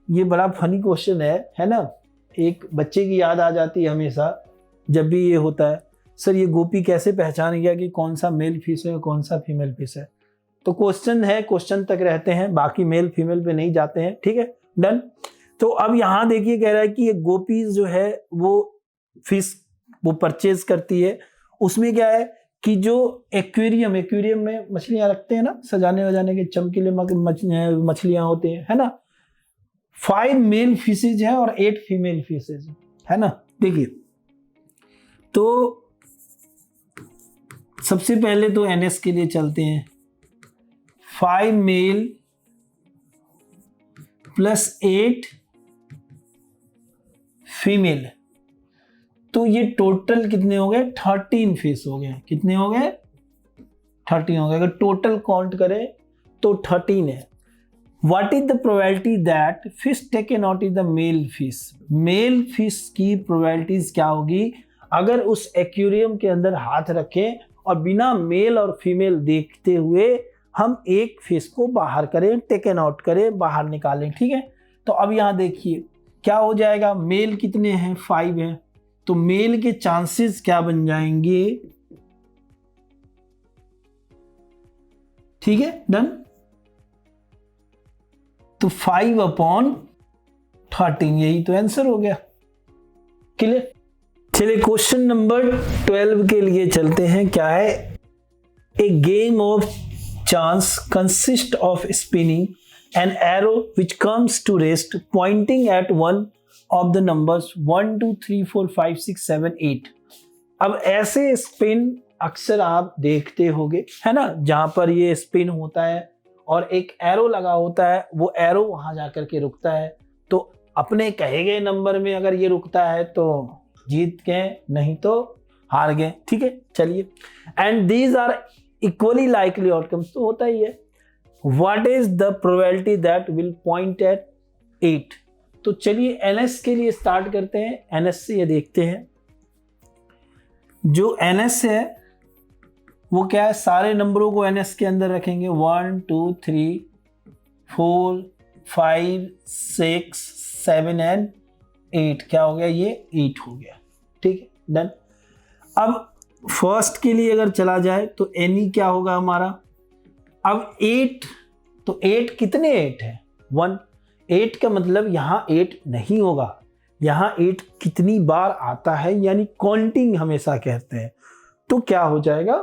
ये बड़ा फनी क्वेश्चन है ना। एक बच्चे की याद आ जाती है हमेशा जब भी ये होता है, सर ये गोपी कैसे पहचान गया कि कौन सा मेल फिश है और कौन सा फीमेल फिश है। तो क्वेश्चन है, क्वेश्चन तक रहते हैं, बाकी मेल फीमेल पे नहीं जाते हैं। ठीक है, डन। तो अब यहाँ देखिए कह रहा है कि ये गोपी जो है वो फिश वो परचेज करती है। उसमें क्या है कि जो एक्वेरियम में मछलियां रखते हैं ना, सजाने वजाने के चमकीले मछलियां होते हैं, है ना। 5 मेल फिशेज है और 8 फीमेल फिशेज है ना। देखिए तो सबसे पहले तो एनएस के लिए चलते हैं। 5 मेल प्लस 8 फीमेल, तो ये टोटल कितने हो गए, 13 फिश हो गए। कितने हो गए, 13 हो गए। अगर टोटल काउंट करें तो 13 है। What is the probability that fish taken out is the male fish. Male fish की प्रोबेबिलिटीज क्या होगी अगर उस एक्वेरियम के अंदर हाथ रखें और बिना मेल और फीमेल देखते हुए हम एक फिश को बाहर करें, टेकन आउट करें, बाहर निकालें। ठीक है, तो अब यहां देखिए क्या हो जाएगा, मेल कितने हैं, 5 हैं, तो मेल के चांसेस क्या बन जाएंगे। ठीक है, डन। तो 5 अपॉन 13, यही तो आंसर हो गया। क्लियर। चलिए क्वेश्चन नंबर 12 के लिए चलते हैं। क्या है, a game of chance consist of spinning an arrow which comes to rest pointing at one of the numbers 1 2 3 4 5 6 7 8। अब ऐसे स्पिन अक्सर आप देखते होंगे, है ना, जहां पर ये स्पिन होता है और एक एरो लगा होता है, वो एरो वहां जाकर के रुकता है। तो अपने कहे गए नंबर में अगर ये रुकता है तो जीत गए, नहीं तो हार गए। ठीक है, चलिए। And these are equally likely outcomes, तो होता ही है। What is the probability that will point at 8। तो चलिए एनएस के लिए स्टार्ट करते हैं। एनएस से ये देखते हैं, जो एनएस है वो क्या है, सारे नंबरों को एनएस के अंदर रखेंगे। 1 2 3 4 5 6 7 एंड 8। क्या हो गया, ये 8 हो गया। ठीक है, डन। अब फर्स्ट के लिए अगर चला जाए तो एनी क्या होगा हमारा, अब 8, तो 8 कितने 8 है, 1। 8 का मतलब यहां 8 नहीं होगा, यहां 8 कितनी बार आता है यानी काउंटिंग हमेशा कहते हैं। तो क्या हो जाएगा,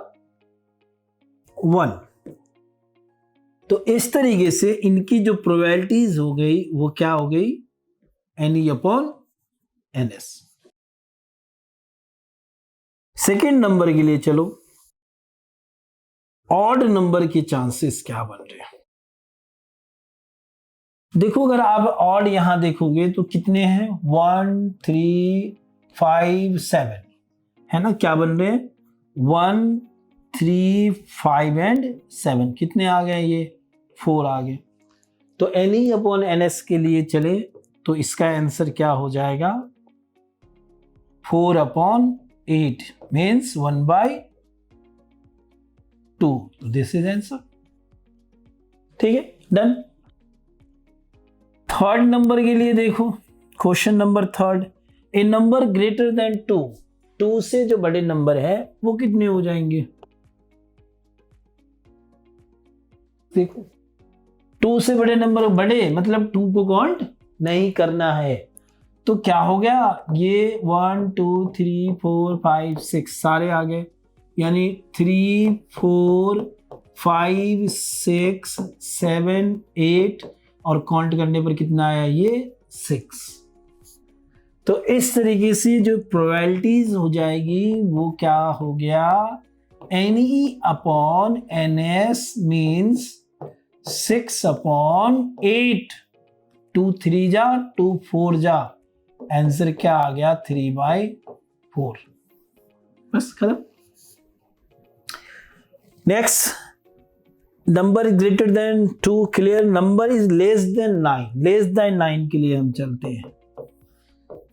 1। तो इस तरीके से इनकी जो प्रोबेबिलिटीज हो गई वो क्या हो गई, any upon NS. Second number के लिए चलो, ऑड नंबर के चांसेस क्या बन रहे हैं। देखो अगर आप ऑड यहां देखोगे तो कितने हैं, 1 3 5 7, है ना। क्या बन रहे हैं, 1 3 5 एंड 7। कितने आ गए, ये 4 आ गए। तो एनी अपॉन एनएस के लिए चले तो इसका आंसर क्या हो जाएगा, 4 upon 8 means 1/2। This is answer. ठीक है, डन। थर्ड नंबर के लिए देखो, क्वेश्चन नंबर थर्ड, ए नंबर ग्रेटर देन 2, 2 से जो बड़े नंबर है वो कितने हो जाएंगे? देखो 2 से बड़े नंबर, बड़े मतलब 2 को काउंट नहीं करना है, तो क्या हो गया, ये 1 2 3 4 5 6 सारे आ गए, यानी 3 4 5 6 7 8 और काउंट करने पर कितना आया, ये 6। तो इस तरीके से जो प्रोबेबिलिटीज हो जाएगी वो क्या हो गया, NE upon NS means 6 upon 8, 2 3 जा 2 4 जा, आंसर क्या आ गया 3/4। बस खत्म। Next, number is greater then 2, clear, number is less than 9, less than 9 के लिए हम चलते हैं।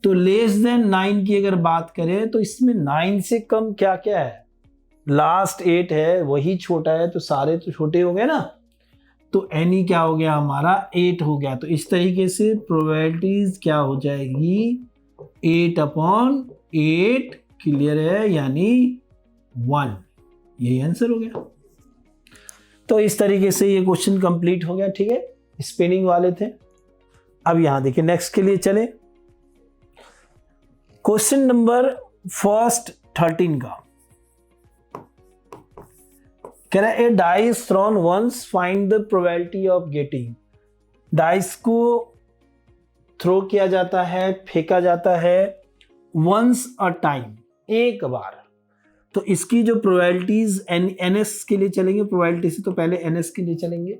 तो लेस देन 9 की अगर बात करें तो इसमें 9 से कम क्या क्या है, लास्ट 8 है वही छोटा है, तो सारे तो छोटे हो गए ना, तो NE क्या हो गया हमारा 8 हो गया। तो इस तरीके से प्रोबेबिलिटीज क्या हो जाएगी 8 अपॉन 8, क्लियर है, यानी 1, यही आंसर हो गया। तो इस तरीके से ये क्वेश्चन कंप्लीट हो गया, ठीक है, स्पिनिंग वाले थे। अब यहां देखिए नेक्स्ट के लिए चले, क्वेश्चन नंबर फर्स्ट 13 का कह रहा है, a dice thrown once find the probability of getting. Dice को थ्रो किया जाता है, फेंका जाता है, वंस अ टाइम, एक बार, तो इसकी जो प्रोबेबिलिटीज NS के लिए चलेंगे, प्रोबेबिलिटी से तो पहले NS के लिए चलेंगे।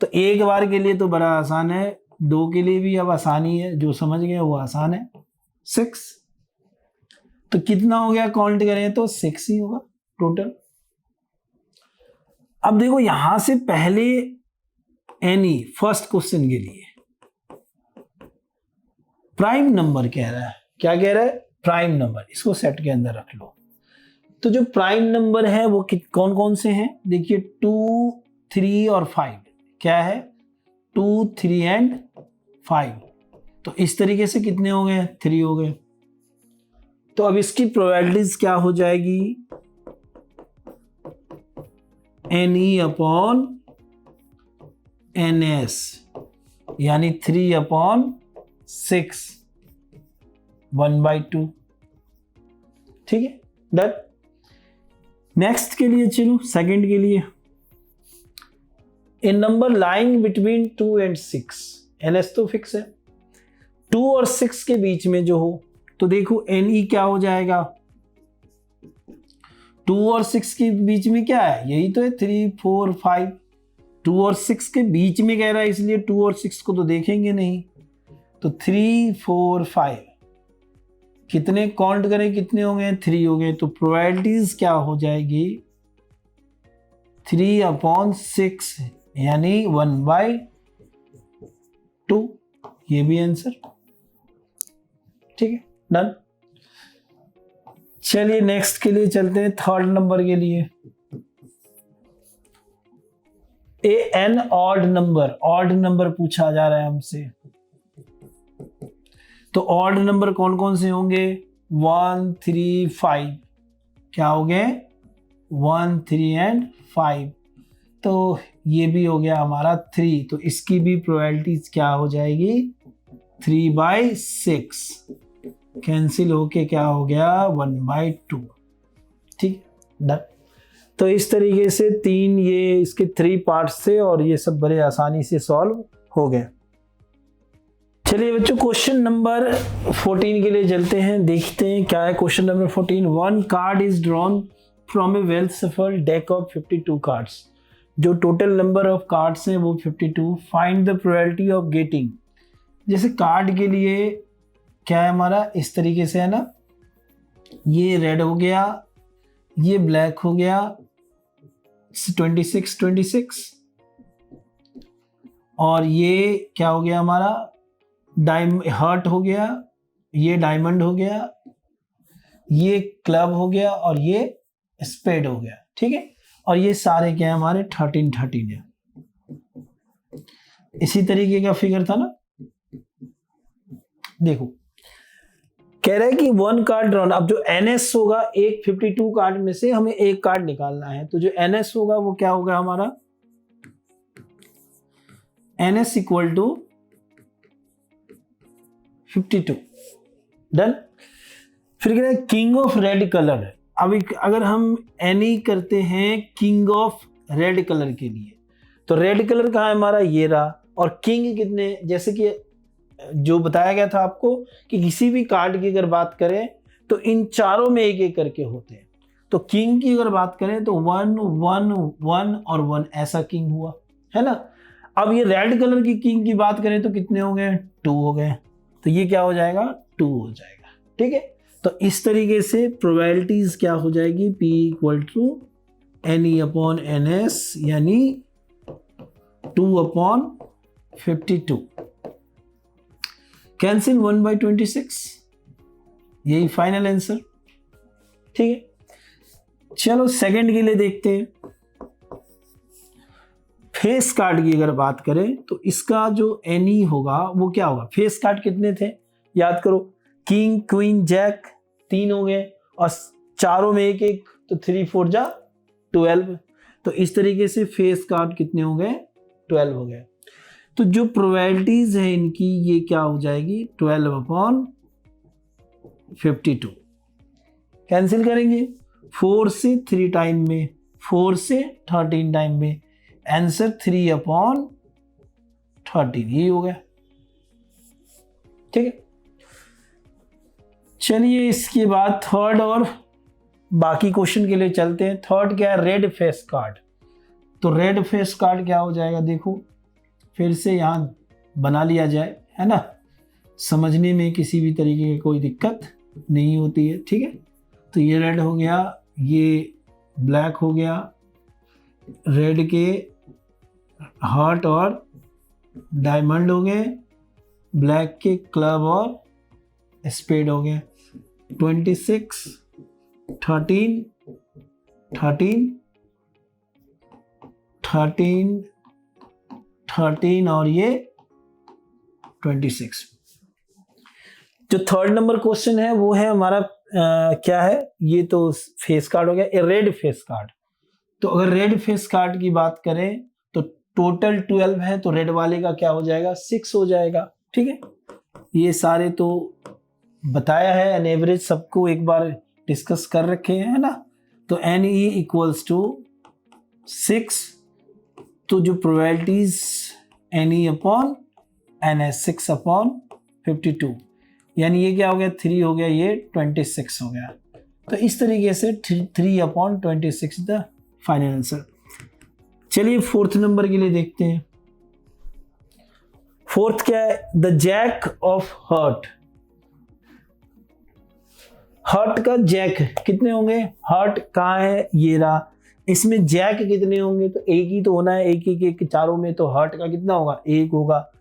तो एक बार के लिए तो बड़ा आसान है, 2 के लिए भी अब आसानी है, जो समझ गए वो आसान है, 6। तो कितना हो गया, काउंट करें तो 6 ही होगा टोटल। अब देखो यहां से पहले NE फर्स्ट क्वेश्चन के लिए प्राइम नंबर कह रहा है, क्या कह रहा है, प्राइम नंबर, इसको सेट के अंदर रख लो। तो जो प्राइम नंबर है वो कौन कौन से हैं, देखिए 2 3 और 5, क्या है 2 3 एंड 5, तो इस तरीके से कितने हो गए, 3 हो गए। तो अब इसकी प्रोबेबिलिटीज क्या हो जाएगी, NE अपॉन NS, यानी 3 अपॉन 6, 1/2, ठीक है, डन। नेक्स्ट के लिए चलो, सेकंड के लिए, a number lying between 2 and 6, NS तो फिक्स है, 2 और 6 के बीच में जो हो, तो देखो NE क्या हो जाएगा, 2 और 6 के बीच में क्या है, यही तो है 3 4 5, 2 और 6 के बीच में कह रहा है, इसलिए 2 और 6 को तो देखेंगे नहीं, तो 3 4 5, कितने काउंट करें, कितने हो गए, 3 हो गए। तो प्रोबेबिलिटीज क्या हो जाएगी 3 अपॉन 6, यानी 1/2, ये भी आंसर, ठीक है, डन। चलिए नेक्स्ट के लिए चलते हैं, थर्ड नंबर के लिए, an odd number, odd number पूछा जा रहा है हमसे। तो ऑड नंबर कौन कौन से होंगे, 1 3 5, क्या हो गए 1 3 एंड 5, तो ये भी हो गया हमारा 3, तो इसकी भी प्रोबेबिलिटीज क्या हो जाएगी 3/6, कैंसिल होके क्या हो गया 1/2, ठीक, डन। तो इस तरीके से 3 ये इसके 3 पार्ट्स थे और ये सब बड़े आसानी से सॉल्व हो गए। चलिए बच्चों क्वेश्चन नंबर 14 के लिए चलते हैं, देखते हैं क्या है question number 14। 1 card is drawn from A well सफल डेक ऑफ 52 कार्ड्स, जो टोटल नंबर ऑफ कार्ड्स हैं वो 52, find the probability of getting. जैसे कार्ड के लिए क्या है हमारा, इस तरीके से है ना, ये रेड हो गया, ये ब्लैक हो गया, 26 26, और ये क्या हो गया हमारा हार्ट हो गया, ये डायमंड हो गया, ये क्लब हो गया और ये स्पेड हो गया, ठीक है, और ये सारे क्या है हमारे 13 13 है। इसी तरीके का फिगर था ना। देखो कह रहा है कि 1 कार्ड ड्रॉन, अब जो NS होगा, एक 52 कार्ड में से हमें एक कार्ड निकालना है, तो जो NS होगा वो क्या होगा हमारा, NS इक्वल टू 52। डन। फिर कह रहे हैं किंग ऑफ रेड कलर। अब अगर हम एनी करते हैं किंग ऑफ रेड कलर के लिए, तो रेड कलर कहाँ है हमारा, ये रहा। और किंग कितने, जैसे कि जो बताया गया था आपको कि किसी भी कार्ड की अगर बात करें तो इन चारों में एक एक करके होते हैं। तो किंग की अगर बात करें तो 1 1 1 और 1 ऐसा किंग हुआ, है ना। अब ये रेड कलर की किंग की बात करें तो कितने हो गए, 2 हो गए। तो ये क्या हो जाएगा, 2 हो जाएगा। ठीक है, तो इस तरीके से प्रोबेबिलिटीज क्या हो जाएगी, P equal to NE upon NS यानी 2/52। कैंसिल 1/26, यही फाइनल आंसर। ठीक है, चलो सेकंड के लिए देखते हैं। फेस कार्ड की अगर बात करें तो इसका जो NE होगा वो क्या होगा, फेस कार्ड कितने थे याद करो, किंग क्वीन जैक 3 हो गए और चारों में एक एक, तो 3 4 जा 12। तो इस तरीके से फेस कार्ड कितने हो गए, 12 हो गए। तो जो प्रोबेबिलिटीज है इनकी ये क्या हो जाएगी, 12/52। कैंसिल करेंगे, 4 से 3 टाइम में, 4 से 13 टाइम में, आंसर 3/13 ये हो गया। ठीक है, चलिए इसके बाद थर्ड और बाकी क्वेश्चन के लिए चलते हैं। थर्ड क्या है, रेड फेस कार्ड। तो रेड फेस कार्ड क्या हो जाएगा, देखो फिर से यहाँ बना लिया जाए, है ना, समझने में किसी भी तरीके की कोई दिक्कत नहीं होती है। ठीक है, तो ये रेड हो गया, ये ब्लैक हो गया, रेड के हार्ट और डायमंड हो गए, ब्लैक के क्लब और स्पेड हो गए। 26 13 13 13 13 और ये 26। जो थर्ड नंबर क्वेश्चन है वो है हमारा क्या है, ये तो फेस कार्ड हो गया, ए रेड फेस कार्ड। तो अगर रेड फेस कार्ड की बात करें तो टोटल 12 है, तो रेड वाले का क्या हो जाएगा, 6 हो जाएगा। ठीक है, ये सारे तो बताया है, एन एवरेज सबको एक बार डिस्कस कर रखे हैं, है ना। तो NE इक्वल्स टू 6। तो जो प्रोबेबिलिटीज NE अपॉन NS 6/52, यानी ये क्या हो गया, 3 हो गया, ये 26 हो गया। तो इस तरीके से 3/26 द फाइनल आंसर। चलिए फोर्थ नंबर के लिए देखते हैं। फोर्थ क्या है, the jack of heart. Heart का जैक कितने होंगे, हर्ट कहाँ है, ये रहा, इसमें जैक कितने होंगे, तो एक ही तो होना है, एक एक एक चारों में, तो हर्ट का कितना होगा, 1 होगा।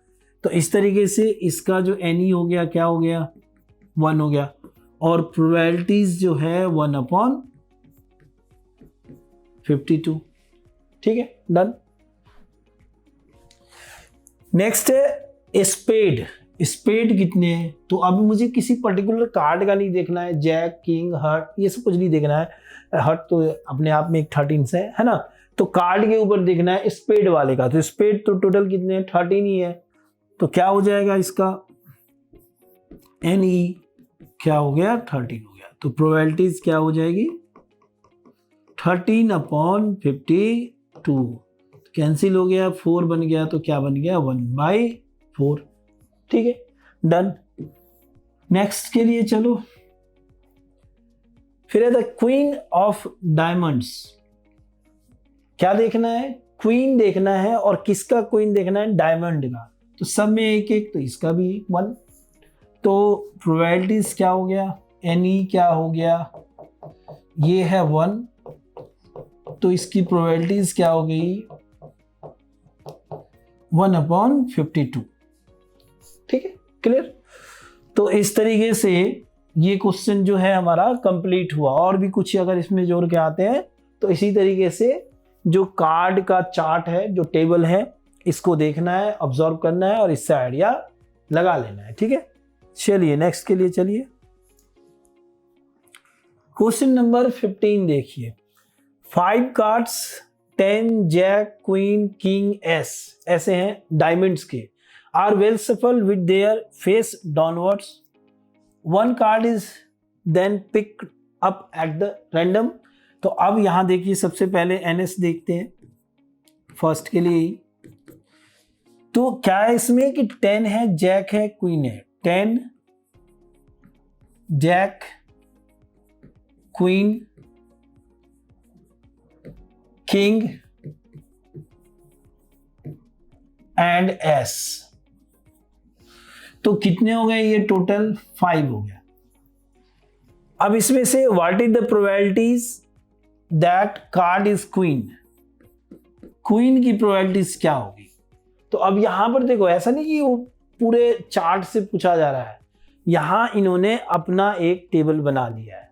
तो इस तरीके से इसका जो NE हो गया क्या हो गया, 1 हो गया। और प्रोबेबिलिटीज जो है 1/52। ठीक है, डन। नेक्स्ट है स्पेड। स्पेड कितने हैं, तो अब मुझे किसी पर्टिकुलर कार्ड का नहीं देखना है, जैक किंग हर्ट ये सब कुछ नहीं देखना है, हर्ट तो अपने आप में एक 13 से है ना। तो कार्ड के ऊपर देखना है स्पेड वाले का। तो स्पेड तो टोटल कितने हैं, 13 ही है। तो क्या हो जाएगा इसका, NE क्या हो गया, 13 हो गया। तो प्रोबेबिलिटीज क्या हो जाएगी, 13/52। कैंसिल हो गया, 4 बन गया, तो क्या बन गया, 1/4। ठीक है, डन। नेक्स्ट के लिए चलो, फिर है द क्वीन ऑफ डायमंड्स। क्या देखना है, क्वीन देखना है, और किसका क्वीन देखना है, डायमंड का। तो सब में एक एक, तो इसका भी 1। तो प्रोबेबिलिटीज क्या हो गया, NE क्या हो गया, ये है 1, तो इसकी प्रोबेबिलिटीज क्या हो गई, 1/52। ठीक है, क्लियर। तो इस तरीके से ये क्वेश्चन जो है हमारा कंप्लीट हुआ। और भी कुछ अगर इसमें जोड़ के आते हैं तो इसी तरीके से जो कार्ड का चार्ट है, जो टेबल है, इसको देखना है, ऑब्जर्व करना है और इससे आइडिया लगा लेना है। ठीक है, चलिए नेक्स्ट के लिए चलिए। क्वेश्चन नंबर 15 देखिए। 5 cards 10 jack queen king ace ऐसे हैं डायमंड्स के, are well shuffled with their face downwards. 1 card is then pick up at the random. तो अब यहां देखिए, सबसे पहले एनएस देखते हैं फर्स्ट के लिए ही। तो क्या है इसमें कि 10 है, जैक है, क्वीन है। 10 jack queen king and ace. तो कितने हो गए ये? टोटल 5 हो गया। अब इसमें से what is the probabilities that card is queen. Queen की प्रोबेबिलिटीज क्या होगी? तो अब यहां पर देखो, ऐसा नहीं कि वो पूरे चार्ट से पूछा जा रहा है, यहां इन्होंने अपना एक टेबल बना लिया है।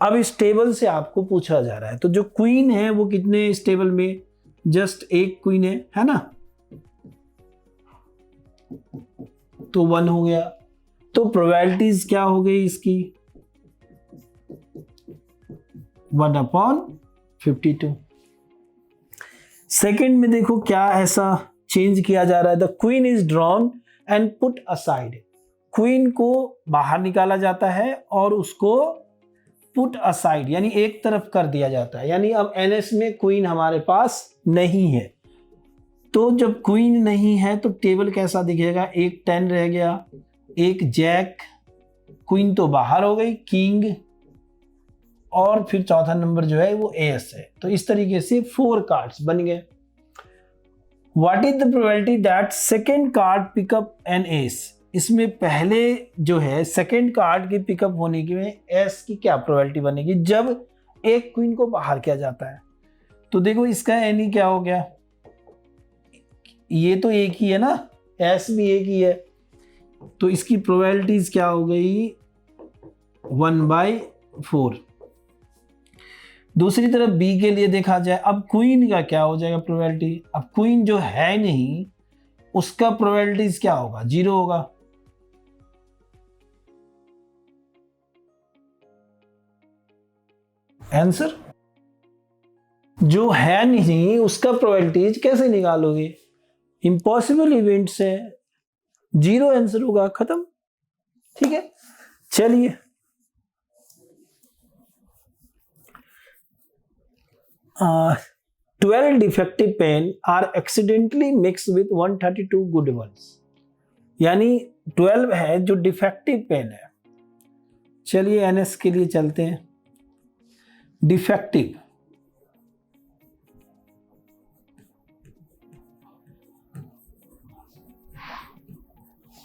अब इस टेबल से आपको पूछा जा रहा है। तो जो क्वीन है वो कितने इस टेबल में? जस्ट एक क्वीन है ना? तो 1 हो गया। तो प्रोबेबिलिटीज क्या हो गई इसकी? 1/52। सेकेंड में देखो क्या ऐसा चेंज किया जा रहा है। The queen is drawn and put aside. Queen को बाहर निकाला जाता है और उसको पुट असाइड यानी एक तरफ कर दिया जाता है। यानी अब एनएस में क्वीन हमारे पास नहीं है। तो जब क्वीन नहीं है तो टेबल कैसा दिखेगा? एक 10 रह गया, एक जैक, क्वीन तो बाहर हो गई, किंग, और फिर चौथा नंबर जो है वो एस है। तो इस तरीके से 4 कार्ड्स बन गए। What is the probability that second card pickup an ace. इसमें पहले जो है सेकेंड कार्ड के पिकअप होने की में एस की क्या प्रोबेबिलिटी बनेगी जब एक क्वीन को बाहर किया जाता है? तो देखो इसका एनी क्या हो गया? ये तो एक ही है ना, एस भी एक ही है। तो इसकी प्रोबेबिलिटीज क्या हो गई? 1/4। दूसरी तरफ बी के लिए देखा जाए, अब क्वीन का क्या हो जाएगा प्रोबेबिलिटी? अब क्वीन जो है नहीं उसका प्रोबेबिलिटीज क्या होगा? 0 होगा। आंसर जो है नहीं उसका प्रोबेबिलिटीज कैसे निकालोगे? इम्पॉसिबल इवेंट्स है, 0 आंसर होगा, खत्म। ठीक है, चलिए 12 defective pen are accidentally mixed with 132 good ones। यानी 12 है जो डिफेक्टिव पेन है। चलिए एनएस के लिए चलते हैं। डिफेक्टिव,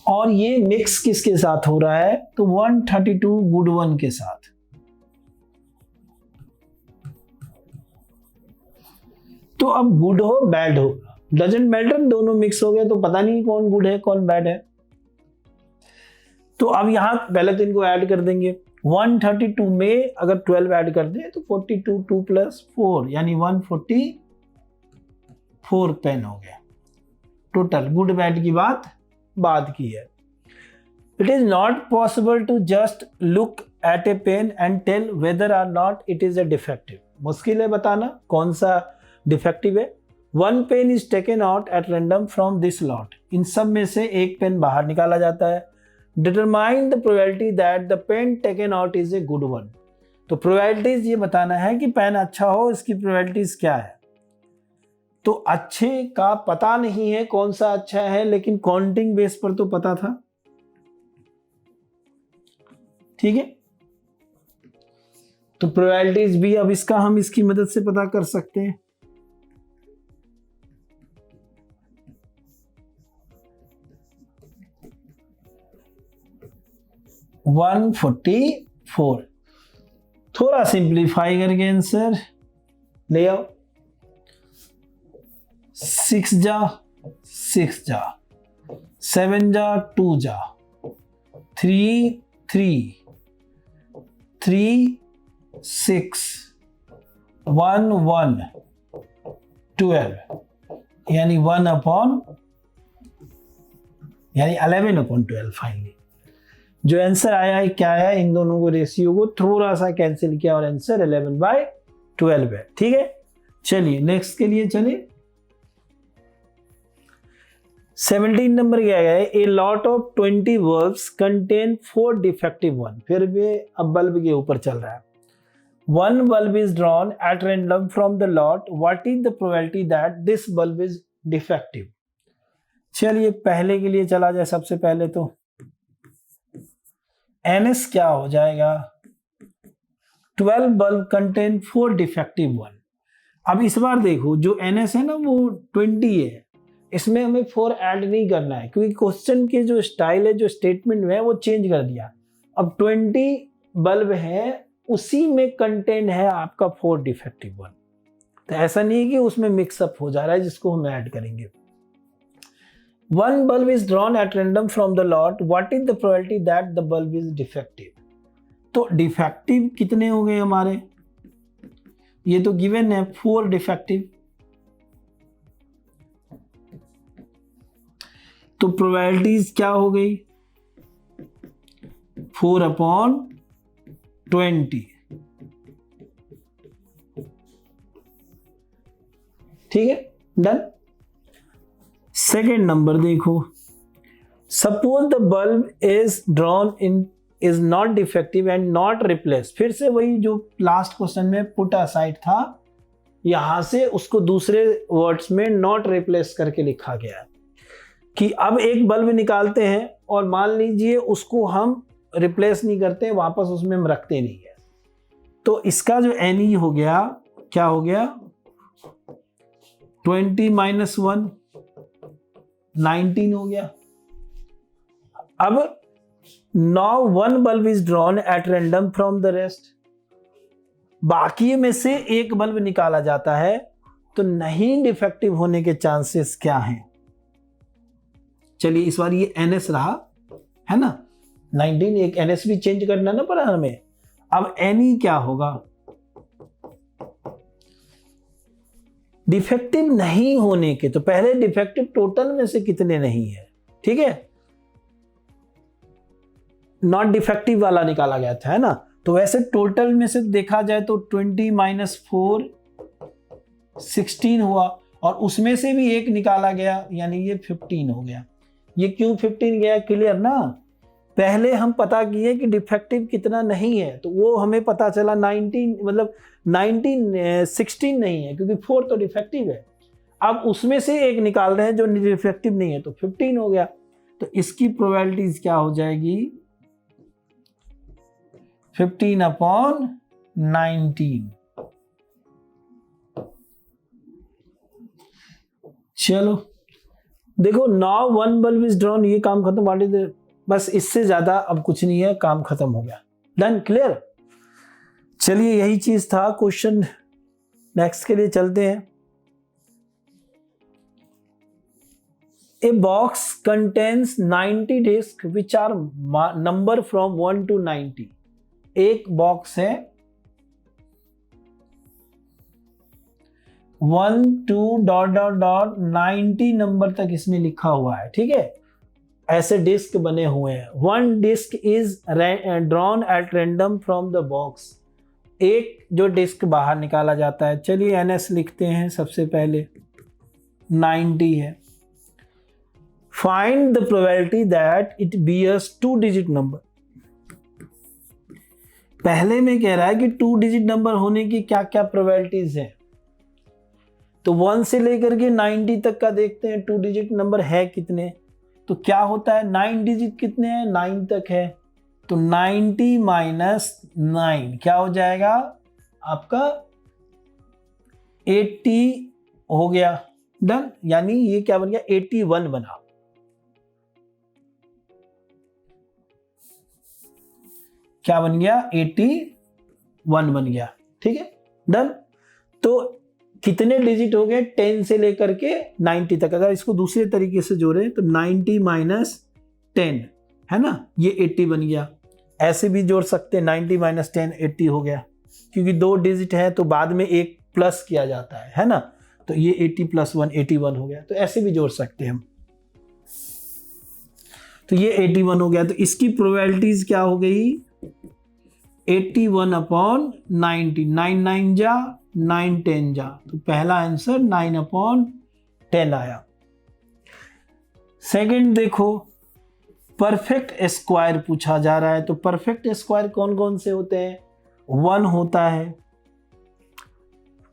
और ये मिक्स किसके साथ हो रहा है? तो 132 गुड वन के साथ। तो अब गुड हो बैड हो डजेंट मैटर, दोनों मिक्स हो गए तो पता नहीं कौन गुड है कौन बैड है। तो अब यहां पहले तो इनको ऐड कर देंगे। 132 में अगर 12 ऐड कर दें तो 42, 2 + 4 यानी 144 पेन हो गया। टोटल गुड बैड की बात बाद की है। It is not possible to just look at a pen and tell whether or not it is a defective. मुश्किल है बताना कौन सा डिफेक्टिव है। 1 pen is taken out at random from this lot. इन सब में से एक पेन बाहर निकाला जाता है। Determine the probability that the pen taken out is a good one. तो प्रोबेबिलिटीज ये बताना है कि पेन अच्छा हो, इसकी प्रोबेबिलिटीज क्या है। तो अच्छे का पता नहीं है कौन सा अच्छा है, लेकिन काउंटिंग बेस पर तो पता था। ठीक है, तो प्रोबेबिलिटीज भी अब इसका हम इसकी मदद से पता कर सकते हैं। वन 144। थोड़ा सिंप्लीफाई करके आंसर ले आओ। 6 जा 6 जा, 7 जा 2 जा, 3 3 3 6 1 1 12 यानी 11/12 फाइनली। जो आंसर आया है क्या है, इन दोनों को रेशियो को थोड़ा सा कैंसिल किया और आंसर 11/12 है। ठीक है, चलिए नेक्स्ट के लिए चलिए। 17 नंबर क्या है, a lot of 20 bulbs contain 4 defective one. फिर भी अब बल्ब के ऊपर चल रहा है। One bulb is drawn at random from the lot. What is the probability that this bulb is defective? चलिए पहले के लिए चला जाए। सबसे पहले तो NS क्या हो जाएगा, 12 बल्ब कंटेन 4 डिफेक्टिव वन। अब इस बार देखो जो NS है ना वो 20 है, इसमें हमें 4 ऐड नहीं करना है क्योंकि क्वेश्चन के जो स्टाइल है, जो स्टेटमेंट में है वो चेंज कर दिया। अब 20 बल्ब है, उसी में कंटेंट है आपका 4 डिफेक्टिव वन। तो ऐसा नहीं है कि उसमें मिक्सअप हो जा रहा है जिसको हम ऐड करेंगे। One bulb is drawn at random from the lot. What is the probability that the bulb is defective? तो डिफेक्टिव कितने हो गए हमारे, ये तो गिवन है 4 डिफेक्टिव। तो प्रोबेबिलिटीज क्या हो गई, 4/20। ठीक है, डन। सेकेंड नंबर देखो, suppose the bulb is drawn in is not defective and not replace. फिर से वही जो लास्ट क्वेश्चन में पुट असाइड था, यहां से उसको दूसरे वर्ड्स में नॉट रिप्लेस करके लिखा गया है कि अब एक बल्ब निकालते हैं और मान लीजिए उसको हम रिप्लेस नहीं करते, वापस उसमें हम रखते नहीं है। तो इसका जो NE हो गया, क्या हो गया, 20 - 1 19 हो गया। अब now one bulb is drawn at random from the rest। बाकी में से एक बल्ब निकाला जाता है, तो नहीं डिफेक्टिव होने के चांसेस क्या हैं। चलिए इस बार ये NS रहा है ना, 19, एक NS भी चेंज करना ना पड़ा हमें। अब NE क्या होगा, डिफेक्टिव नहीं होने के। तो पहले डिफेक्टिव टोटल में से कितने नहीं है, ठीक है, नॉट डिफेक्टिव वाला निकाला गया था, है ना। तो वैसे टोटल में से देखा जाए तो 20 - 4 16 हुआ, और उसमें से भी एक निकाला गया, यानी ये 15 हो गया। ये क्यों 15 गया, क्लियर ना। पहले हम पता किए कि डिफेक्टिव कितना नहीं है, तो वो हमें पता चला 19, मतलब 16 नहीं है क्योंकि 4 तो डिफेक्टिव है। अब उसमें से एक निकाल रहे हैं जो डिफेक्टिव नहीं है, तो 15 हो गया। तो इसकी प्रोबेबिलिटीज क्या हो जाएगी, 15/19। चलो देखो, now one bulb is drawn, ये काम खत्म। व्हाट इज द, बस इससे ज्यादा अब कुछ नहीं है, काम खत्म हो गया, डन, क्लियर। चलिए यही चीज था क्वेश्चन, नेक्स्ट के लिए चलते हैं। A box contains 90 disc which are number from 1 to 90। एक बॉक्स है 1 to ... 90 नंबर तक इसमें लिखा हुआ है, ठीक है। ऐसे डिस्क बने हुए हैं। 1 disc is drawn at random from the box. एक जो डिस्क बाहर निकाला जाता है। चलिए NS लिखते हैं, सबसे पहले 90 है। Find the probability that it bears 2 digit number. पहले में कह रहा है कि 2 डिजिट नंबर होने की क्या क्या प्रोबेबिलिटीज हैं। तो 1 से लेकर के 90 तक का देखते हैं 2 डिजिट नंबर है कितने। तो क्या होता है, 9 डिजिट कितने हैं, 9 तक है। तो 90 - 9 क्या हो जाएगा आपका, 80 हो गया, डन। यानी ये क्या बन गया, 81 बना। क्या बन गया, 81 बन गया, ठीक है, डन। तो कितने डिजिट हो गए, 10 से लेकर के 90 तक। अगर इसको दूसरे तरीके से जोड़ें तो 90 - 10 है ना, ये 80 बन गया। ऐसे भी जोड़ सकते हैं, 90 - 10 80 हो गया, क्योंकि 2 डिजिट है तो बाद में एक प्लस किया जाता है ना। तो ये 80 + 1 81 हो गया। तो ऐसे भी जोड़ सकते हैं हम। तो ये 81 हो गया, तो इसकी प्रोबेबिलिटीज क्या हो गई 81/90, 9 9 जा 9 10 जा, तो पहला आंसर 9/10 आया। सेकंड देखो, परफेक्ट स्क्वायर पूछा जा रहा है। तो परफेक्ट स्क्वायर कौन कौन से होते हैं? 1 होता है,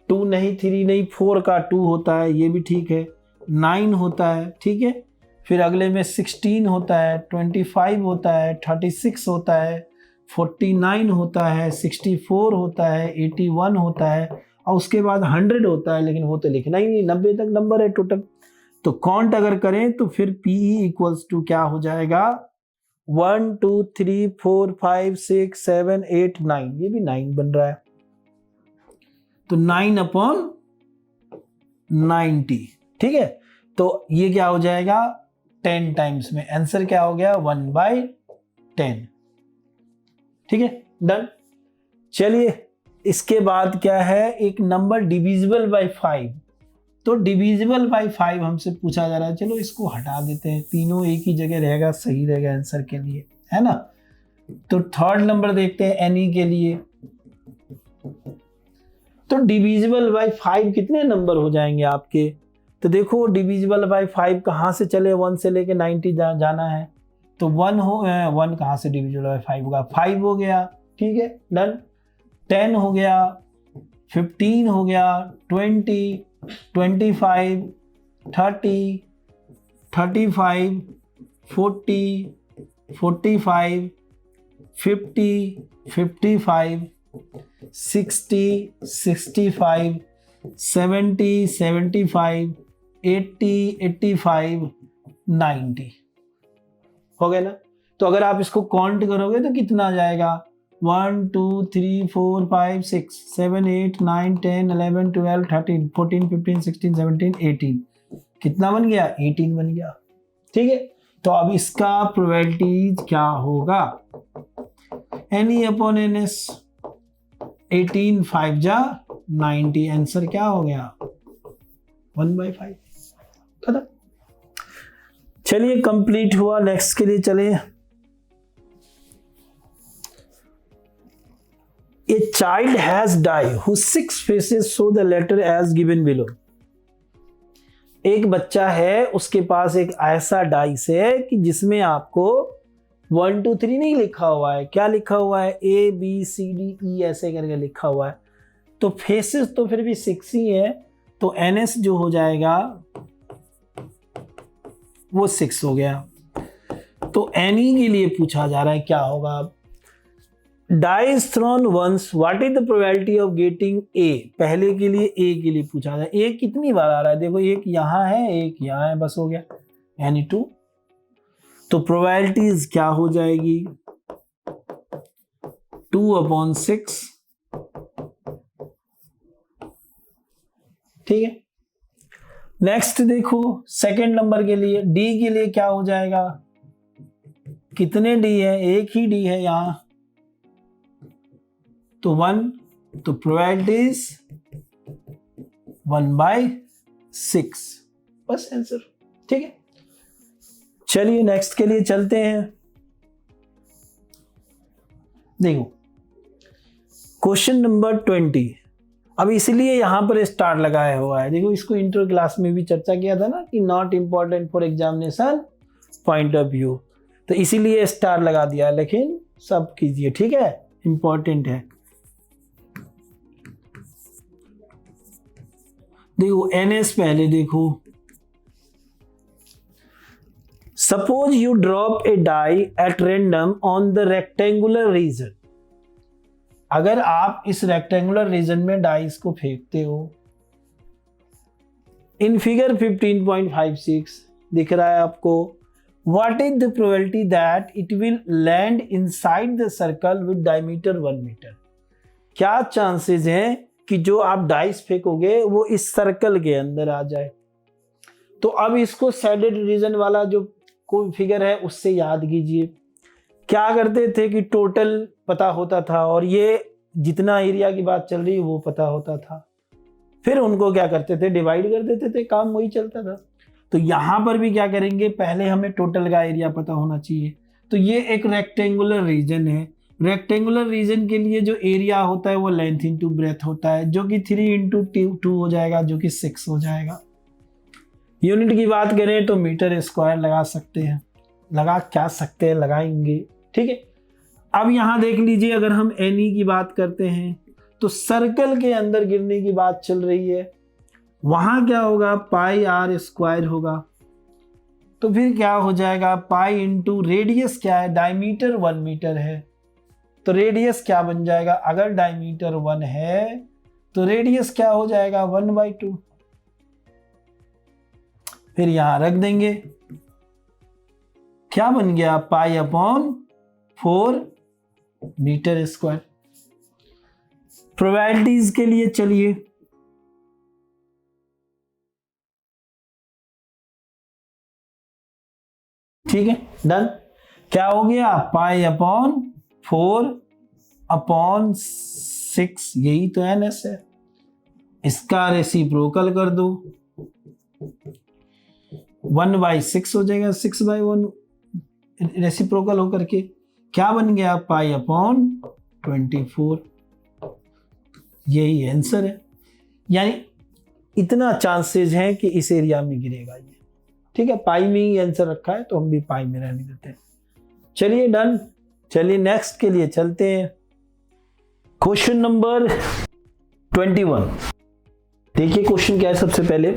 2 नहीं, 3 नहीं, 4 का 2 होता है, ये भी ठीक है। 9 होता है, ठीक है। फिर अगले में 16 होता है, 25 होता है, 36 होता है, 49 होता है, 64 होता है, 81 होता है, और उसके बाद 100 होता है, लेकिन वो तो लिखना ही नहीं, 90 तक नंबर है टोटल। तो काउंट अगर करें तो फिर PE = क्या हो जाएगा 1 2 3 4 5 6 7 8 9, ये भी 9 बन रहा है। तो 9/90, ठीक है। तो ये क्या हो जाएगा 10 टाइम्स में, आंसर क्या हो गया 1/10, ठीक है, डन। चलिए इसके बाद क्या है, एक नंबर डिविजिबल बाय 5। तो डिविजिबल बाय 5 हमसे पूछा जा रहा है, चलो इसको हटा देते हैं, तीनों एक ही जगह रहेगा, सही रहेगा आंसर के लिए, है ना। तो थर्ड नंबर देखते हैं एनी के लिए। तो डिविजिबल बाय 5 कितने नंबर हो जाएंगे आपके? तो देखो डिविजिबल बाय 5 कहाँ से चले, 1 से लेके 90 जाना है। तो 1 कहाँ से डिविजिबल बाय 5 होगा, 5 हो गया, ठीक है, डन। 10 हो गया, 15 हो गया, 20, 25, 30, 35, 40, 45, 50, 55, 60, 65, 70, 75, 80, 85, 90 हो गया ना। तो अगर आप इसको काउंट करोगे तो कितना आ जाएगा 1 2 3 4 5 6 7 8 9 10 11 12 13 14 15 16 17 18, कितना बन गया 18 बन गया, ठीक है। तो अब इसका प्रोबेबिलिटी क्या होगा, NE/NS, 18 5 जा 90, आंसर क्या हो गया 1/5, खत्म। चलिए कंप्लीट हुआ, नेक्स्ट के लिए चले। A child has die whose 6 faces show the letter as given below। एक बच्चा है, उसके पास एक ऐसा डाइस है कि जिसमें आपको 1 2 3 नहीं लिखा हुआ है, क्या लिखा हुआ है ABCDE ऐसे करके लिखा हुआ है। तो फेसेस तो फिर भी 6 ही है, तो NS जो हो जाएगा वो 6 हो गया। तो NE के लिए पूछा जा रहा है क्या होगा। Dice thrown once, what is the probability of getting A। पहले के लिए A के लिए पूछा जाए, A कितनी बार आ रहा है, देखो एक यहां है एक यहां है, बस हो गया NE2। तो प्रोबेबिलिटीज क्या हो जाएगी 2/6, ठीक है। नेक्स्ट देखो सेकंड नंबर के लिए, D के लिए क्या हो जाएगा, कितने D है, एक ही D है यहां, तो 1, तो प्रोबेबिलिटीज 1/6, बस आंसर, ठीक है। चलिए नेक्स्ट के लिए चलते हैं। देखो क्वेश्चन नंबर 20, अब इसलिए यहां पर स्टार लगाया हुआ है, देखो इसको इंटर क्लास में भी चर्चा किया था ना कि not important for examination point of view, तो इसीलिए स्टार लगा दिया, लेकिन सब कीजिए, ठीक है, इंपॉर्टेंट है। देखो NS पहले देखो, suppose you drop a die at random on the rectangular region. अगर आप इस रेक्टेंगुलर रीजन में डाइस को फेंकते हो, इन फिगर 15.56 दिख रहा है आपको, what is the probability that it will land inside the circle with diameter 1 metre. क्या चांसेस हैं कि जो आप डाइस फेंकोगे वो इस सर्कल के अंदर आ जाए। तो अब इसको सैडेड रीजन वाला जो कोई फिगर है उससे याद कीजिए, क्या करते थे कि टोटल पता होता था और ये जितना एरिया की बात चल रही है वो पता होता था। फिर उनको क्या करते थे, डिवाइड कर देते थे, काम वही चलता था। तो यहां पर भी क्या करेंगे, पहले हमें टोटल का एरिया पता होना चाहिए। तो ये एक रेक्टेंगुलर रीजन है, रेक्टेंगुलर रीजन के लिए जो एरिया होता है वो लेंथ इंटू ब्रेथ होता है, जो कि 3 इंटू 2 हो जाएगा, जो कि 6 हो जाएगा। यूनिट की बात करें तो मीटर स्क्वायर लगा सकते हैं, लगा क्या सकते हैं, लगाएंगे, ठीक है। अब यहां देख लीजिए, अगर हम एनी की बात करते हैं तो सर्कल के अंदर गिरने की बात चल रही है, वहां क्या होगा, पाई आर स्क्वायर होगा। तो फिर क्या हो जाएगा, पाई इंटू रेडियस क्या है, डायमीटर 1 मीटर है, तो रेडियस क्या बन जाएगा, अगर डायमीटर 1 है तो रेडियस क्या हो जाएगा, 1/2। फिर यहां रख देंगे, क्या बन गया, pi upon 4 metre square. Probabilities के लिए चलिए, ठीक है, डन। क्या हो गया, पाई अपॉन 4/6, यही तो NS है। इसका रेसिप्रोकल कर दो, 1/6 हो जाएगा, 6/1 रेसिप्रोकल होकर के क्या बन गया, पाई अपॉन 24। यही आंसर है, यानी इतना चांसेस है कि इस एरिया में गिरेगा ये, ठीक है। पाई में ही आंसर रखा है तो हम भी पाई में रहने देते हैं। चलिए डन, चलिए नेक्स्ट के लिए चलते हैं। क्वेश्चन नंबर 21, देखिए क्वेश्चन क्या है। सबसे पहले,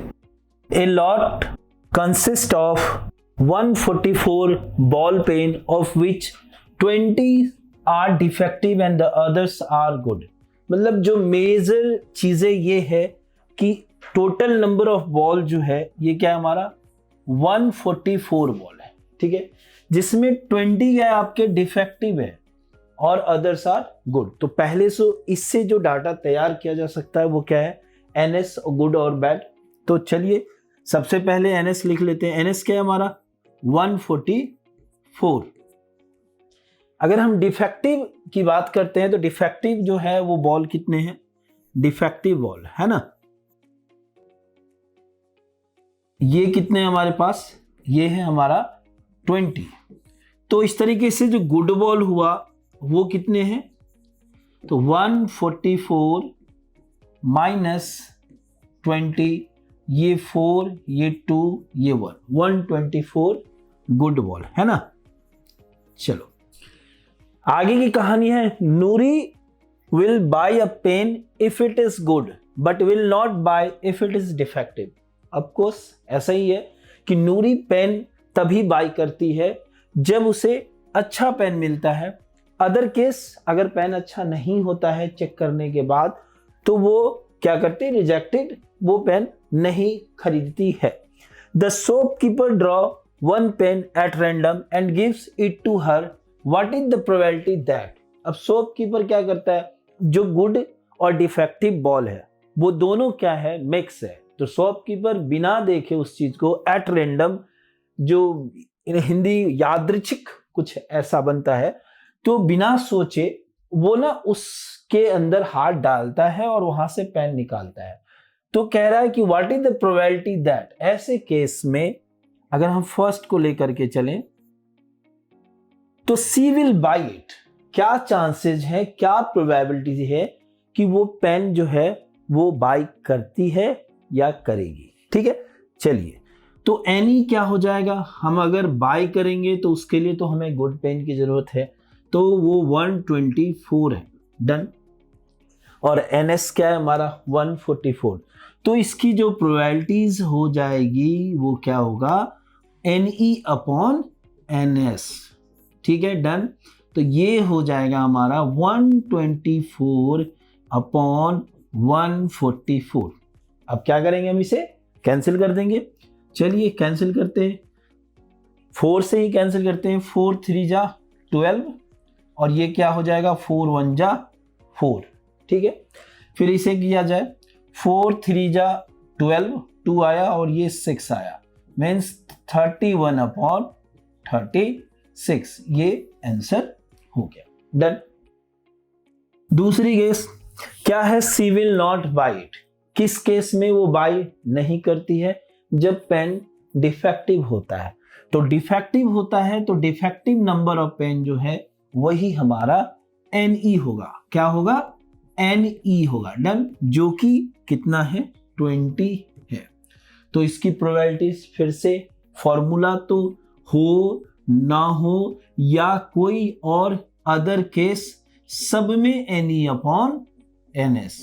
a lot consist of 144 ball pen of which 20 are defective and the others are good. मतलब जो मेजर चीजें ये है कि टोटल नंबर ऑफ बॉल जो है ये क्या है हमारा, 144 बॉल है, ठीक है, जिसमें 20 क्या है आपके डिफेक्टिव है और अदर्स आर गुड। तो पहले से इससे जो डाटा तैयार किया जा सकता है वो क्या है, NS, गुड और बैड। तो चलिए सबसे पहले NS लिख लेते हैं। NS क्या है हमारा, 144। अगर हम डिफेक्टिव की बात करते हैं तो डिफेक्टिव जो है वो बॉल कितने हैं, डिफेक्टिव बॉल है ना, ये कितने हैं हमारे पास, ये है हमारा 20। तो इस तरीके से जो गुड बॉल हुआ वो कितने हैं, तो 144 माइनस 20, ये 4, ये 2, ये 1, 124 गुड बॉल है ना। चलो आगे की कहानी है, Noori will buy a pen if it is good but will not buy if it is defective. Of course ऐसा ही है कि नूरी पेन तभी बाय करती है जब उसे अच्छा पेन मिलता है। अदर केस, अगर पेन अच्छा नहीं होता है चेक करने के बाद, तो वो क्या करती है, रिजेक्टेड, वो पेन नहीं खरीदती है। The shopkeeper draw one pen at random and gives it to her, what is the probability that. अब शॉपकीपर क्या करता है, जो गुड और डिफेक्टिव बॉल है वो दोनों क्या है, मिक्स है। तो शॉपकीपर बिना देखे उस चीज को एट रैंडम, जो हिंदी यादृच्छिक कुछ ऐसा बनता है, तो बिना सोचे वो ना उसके अंदर हाथ डालता है और वहां से पेन निकालता है। तो कह रहा है कि what is the probability that. ऐसे केस में अगर हम फर्स्ट को लेकर के चलें तो सी विल बाय इट, क्या चांसेस है, क्या प्रोबेबिलिटी है कि वो पेन जो है वो बाय करती है या करेगी, ठीक है। चलिए तो एनी क्या हो जाएगा, हम अगर बाय करेंगे तो उसके लिए तो हमें गुड पेन की जरूरत है, तो वो 124 है, डन। और NS क्या है हमारा, 144। तो इसकी जो प्रोबेबिलिटीज हो जाएगी वो क्या होगा, NE अपॉन NS, ठीक है, डन। तो ये हो जाएगा हमारा 124 अपॉन 144। अब क्या करेंगे, हम इसे कैंसिल कर देंगे। चलिए कैंसिल करते हैं, 4 से ही कैंसिल करते हैं, 4 3 जा 12, और ये क्या हो जाएगा, 4 1 जा 4, ठीक है। फिर इसे किया जाए, 4 3 जा 12, 2 आया और ये 6 आया, मीन्स 31 अपॉन 36, ये आंसर हो गया, डन। दूसरी केस क्या है, सी विल नॉट बाय इट। किस केस में वो बाय नहीं करती है? जब पेन डिफेक्टिव होता है। तो डिफेक्टिव होता है तो डिफेक्टिव नंबर ऑफ पेन जो है वही हमारा NE होगा। क्या होगा? NE होगा। डन। जो कि कितना है? 20 है। तो इसकी प्रोबेबिलिटीज फिर से, फॉर्मूला तो हो ना हो या कोई और अदर केस, सब में NE अपॉन NS।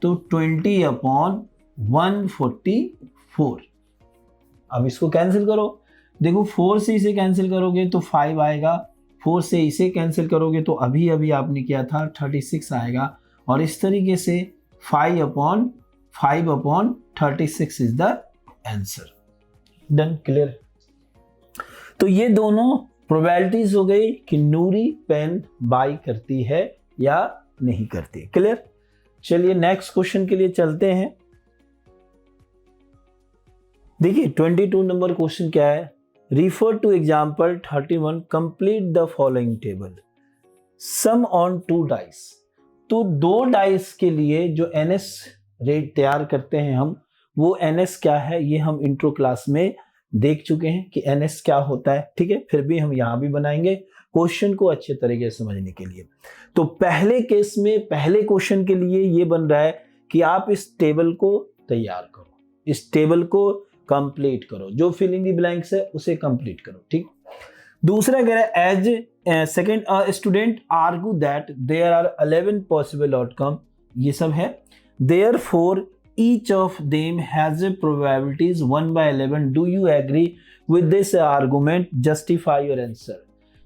तो 20 अपॉन 144। अब इसको कैंसिल करो। देखो 4 से इसे कैंसिल करोगे तो 5 आएगा, 4 से इसे कैंसिल करोगे तो अभी अभी आपने किया था 36 आएगा, और इस तरीके से 5 upon 36 is the answer. Done. Clear? तो ये दोनों प्रोबेबिलिटीज हो गई कि नूरी पेन बाय करती है या नहीं करती। क्लियर? चलिए नेक्स्ट क्वेश्चन के लिए चलते हैं। देखिए 22 नंबर क्वेश्चन क्या है? Refer to example 31, complete the following table, sum on 2 dice. तो 2 डाइस के लिए जो NS रेट तैयार करते हैं हम, वो NS क्या है ये हम इंट्रो क्लास में देख चुके हैं कि NS क्या होता है। ठीक है, फिर भी हम यहां भी बनाएंगे क्वेश्चन को अच्छे तरीके से समझने के लिए। तो पहले केस में, पहले क्वेश्चन के लिए ये बन रहा है कि आप इस टेबल को तैयार करो, इस टेबल को कंप्लीट करो, जो फिलिंग द ब्लैंक्स है उसे कंप्लीट करो। ठीक। दूसरा कह रहा है as second a student argue that there are 11 possible outcome, ये सब है। Therefore each of them has a probabilities 1/11. Do you agree with this argument? Justify your answer.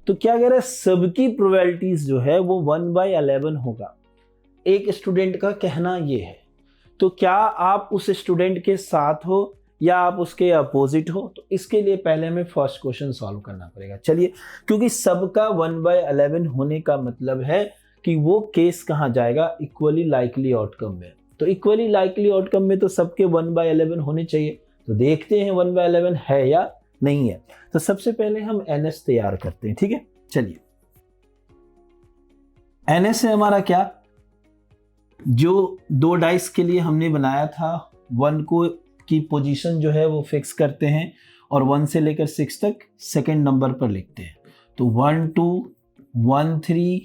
तो क्या कह रहा है? सबकी प्रोबेबिलिटीज जो है वो 1/11 होगा। एक स्टूडेंट का कहना ये है, तो क्या आप उस स्टूडेंट के साथ हो या आप उसके अपोजिट हो? तो इसके लिए पहले हमें फर्स्ट क्वेश्चन सॉल्व करना पड़ेगा। चलिए, क्योंकि सबका 1/11 होने का मतलब है कि वो केस कहाँ जाएगा? इक्वली लाइकली आउटकम में। तो इक्वली लाइकली आउटकम में तो सबके 1/11 होने चाहिए। तो देखते हैं 1/11 है या नहीं है। तो सबसे पहले हम NS तैयार करते हैं। ठीक है, चलिए। NS है हमारा क्या? जो 2 डाइस के लिए हमने बनाया था, 1 को की पोजीशन जो है वो फिक्स करते हैं और 1 से लेकर 6 तक सेकंड नंबर पर लिखते हैं। तो 1 2 1 3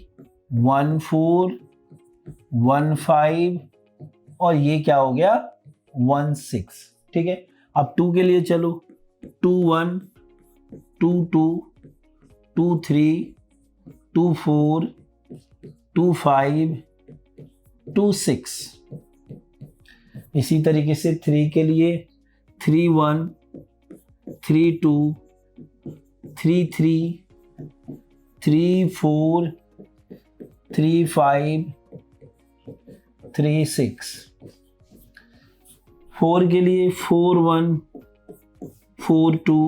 1 4 1 5 और ये क्या हो गया? 1 6। ठीक है, अब 2 के लिए चलो, 2 1 2 2 2 3 2 4 2 5 2 6। इसी तरीके से 3 के लिए 3 1 3 2 3 3 3 4 3 5 3 6। 4 के लिए 4 1 4 2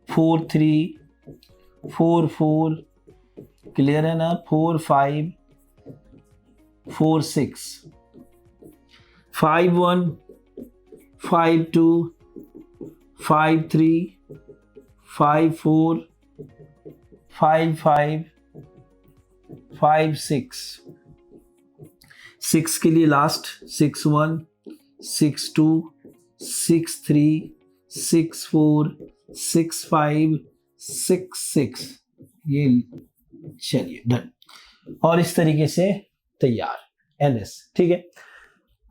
4 3 4 4, क्लियर है ना? 4 5 4 6। 5 1 5 2 5 3 5 4 5 5 5 6। 6 के लिए लास्ट 6 1 6 2 6 3 6 4 6 5 6 6। ये चलिए डन। और इस तरीके से तैयार NS। ठीक है,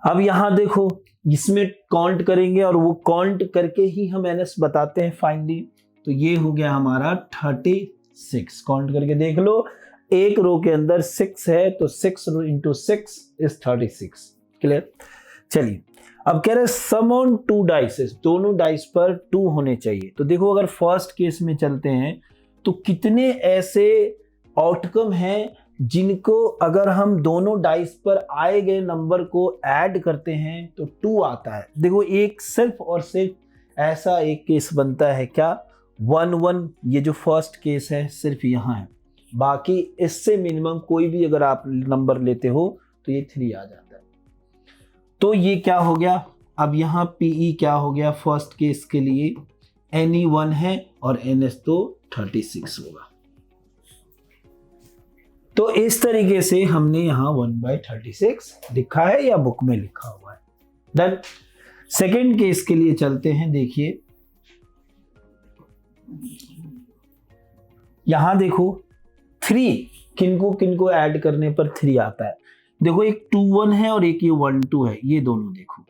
अब यहां देखो, इसमें काउंट करेंगे और वो काउंट करके ही हम NS बताते हैं फाइनली। तो ये हो गया हमारा 36। काउंट करके देख लो, एक रो के अंदर 6 है तो 6 × 6 इज 36। क्लियर? चलिए, अब कह रहे हैं सम ऑन 2 डाइसेस, दोनों डाइस पर 2 होने चाहिए। तो देखो, अगर फर्स्ट केस में चलते हैं तो कितने ऐसे आउटकम हैं जिनको अगर हम दोनों डाइस पर आए गए नंबर को ऐड करते हैं तो 2 आता है। देखो, एक सिर्फ और सिर्फ ऐसा एक केस बनता है क्या? 1 1। ये जो फर्स्ट केस है सिर्फ यहाँ है, बाकी इससे मिनिमम कोई भी अगर आप नंबर लेते हो तो ये 3 आ जाता है। तो ये क्या हो गया? अब यहाँ PE क्या हो गया? फर्स्ट केस के लिए NE 1 है और NS तो 36 होगा। तो इस तरीके से हमने यहाँ 1/36 लिखा है या बुक में लिखा हुआ है। डन। सेकेंड केस के लिए चलते हैं। देखिए यहां देखो 3 किनको ऐड करने पर 3 आता है। देखो एक 2 1 है और एक ये 1 2 है, ये दोनों देखो।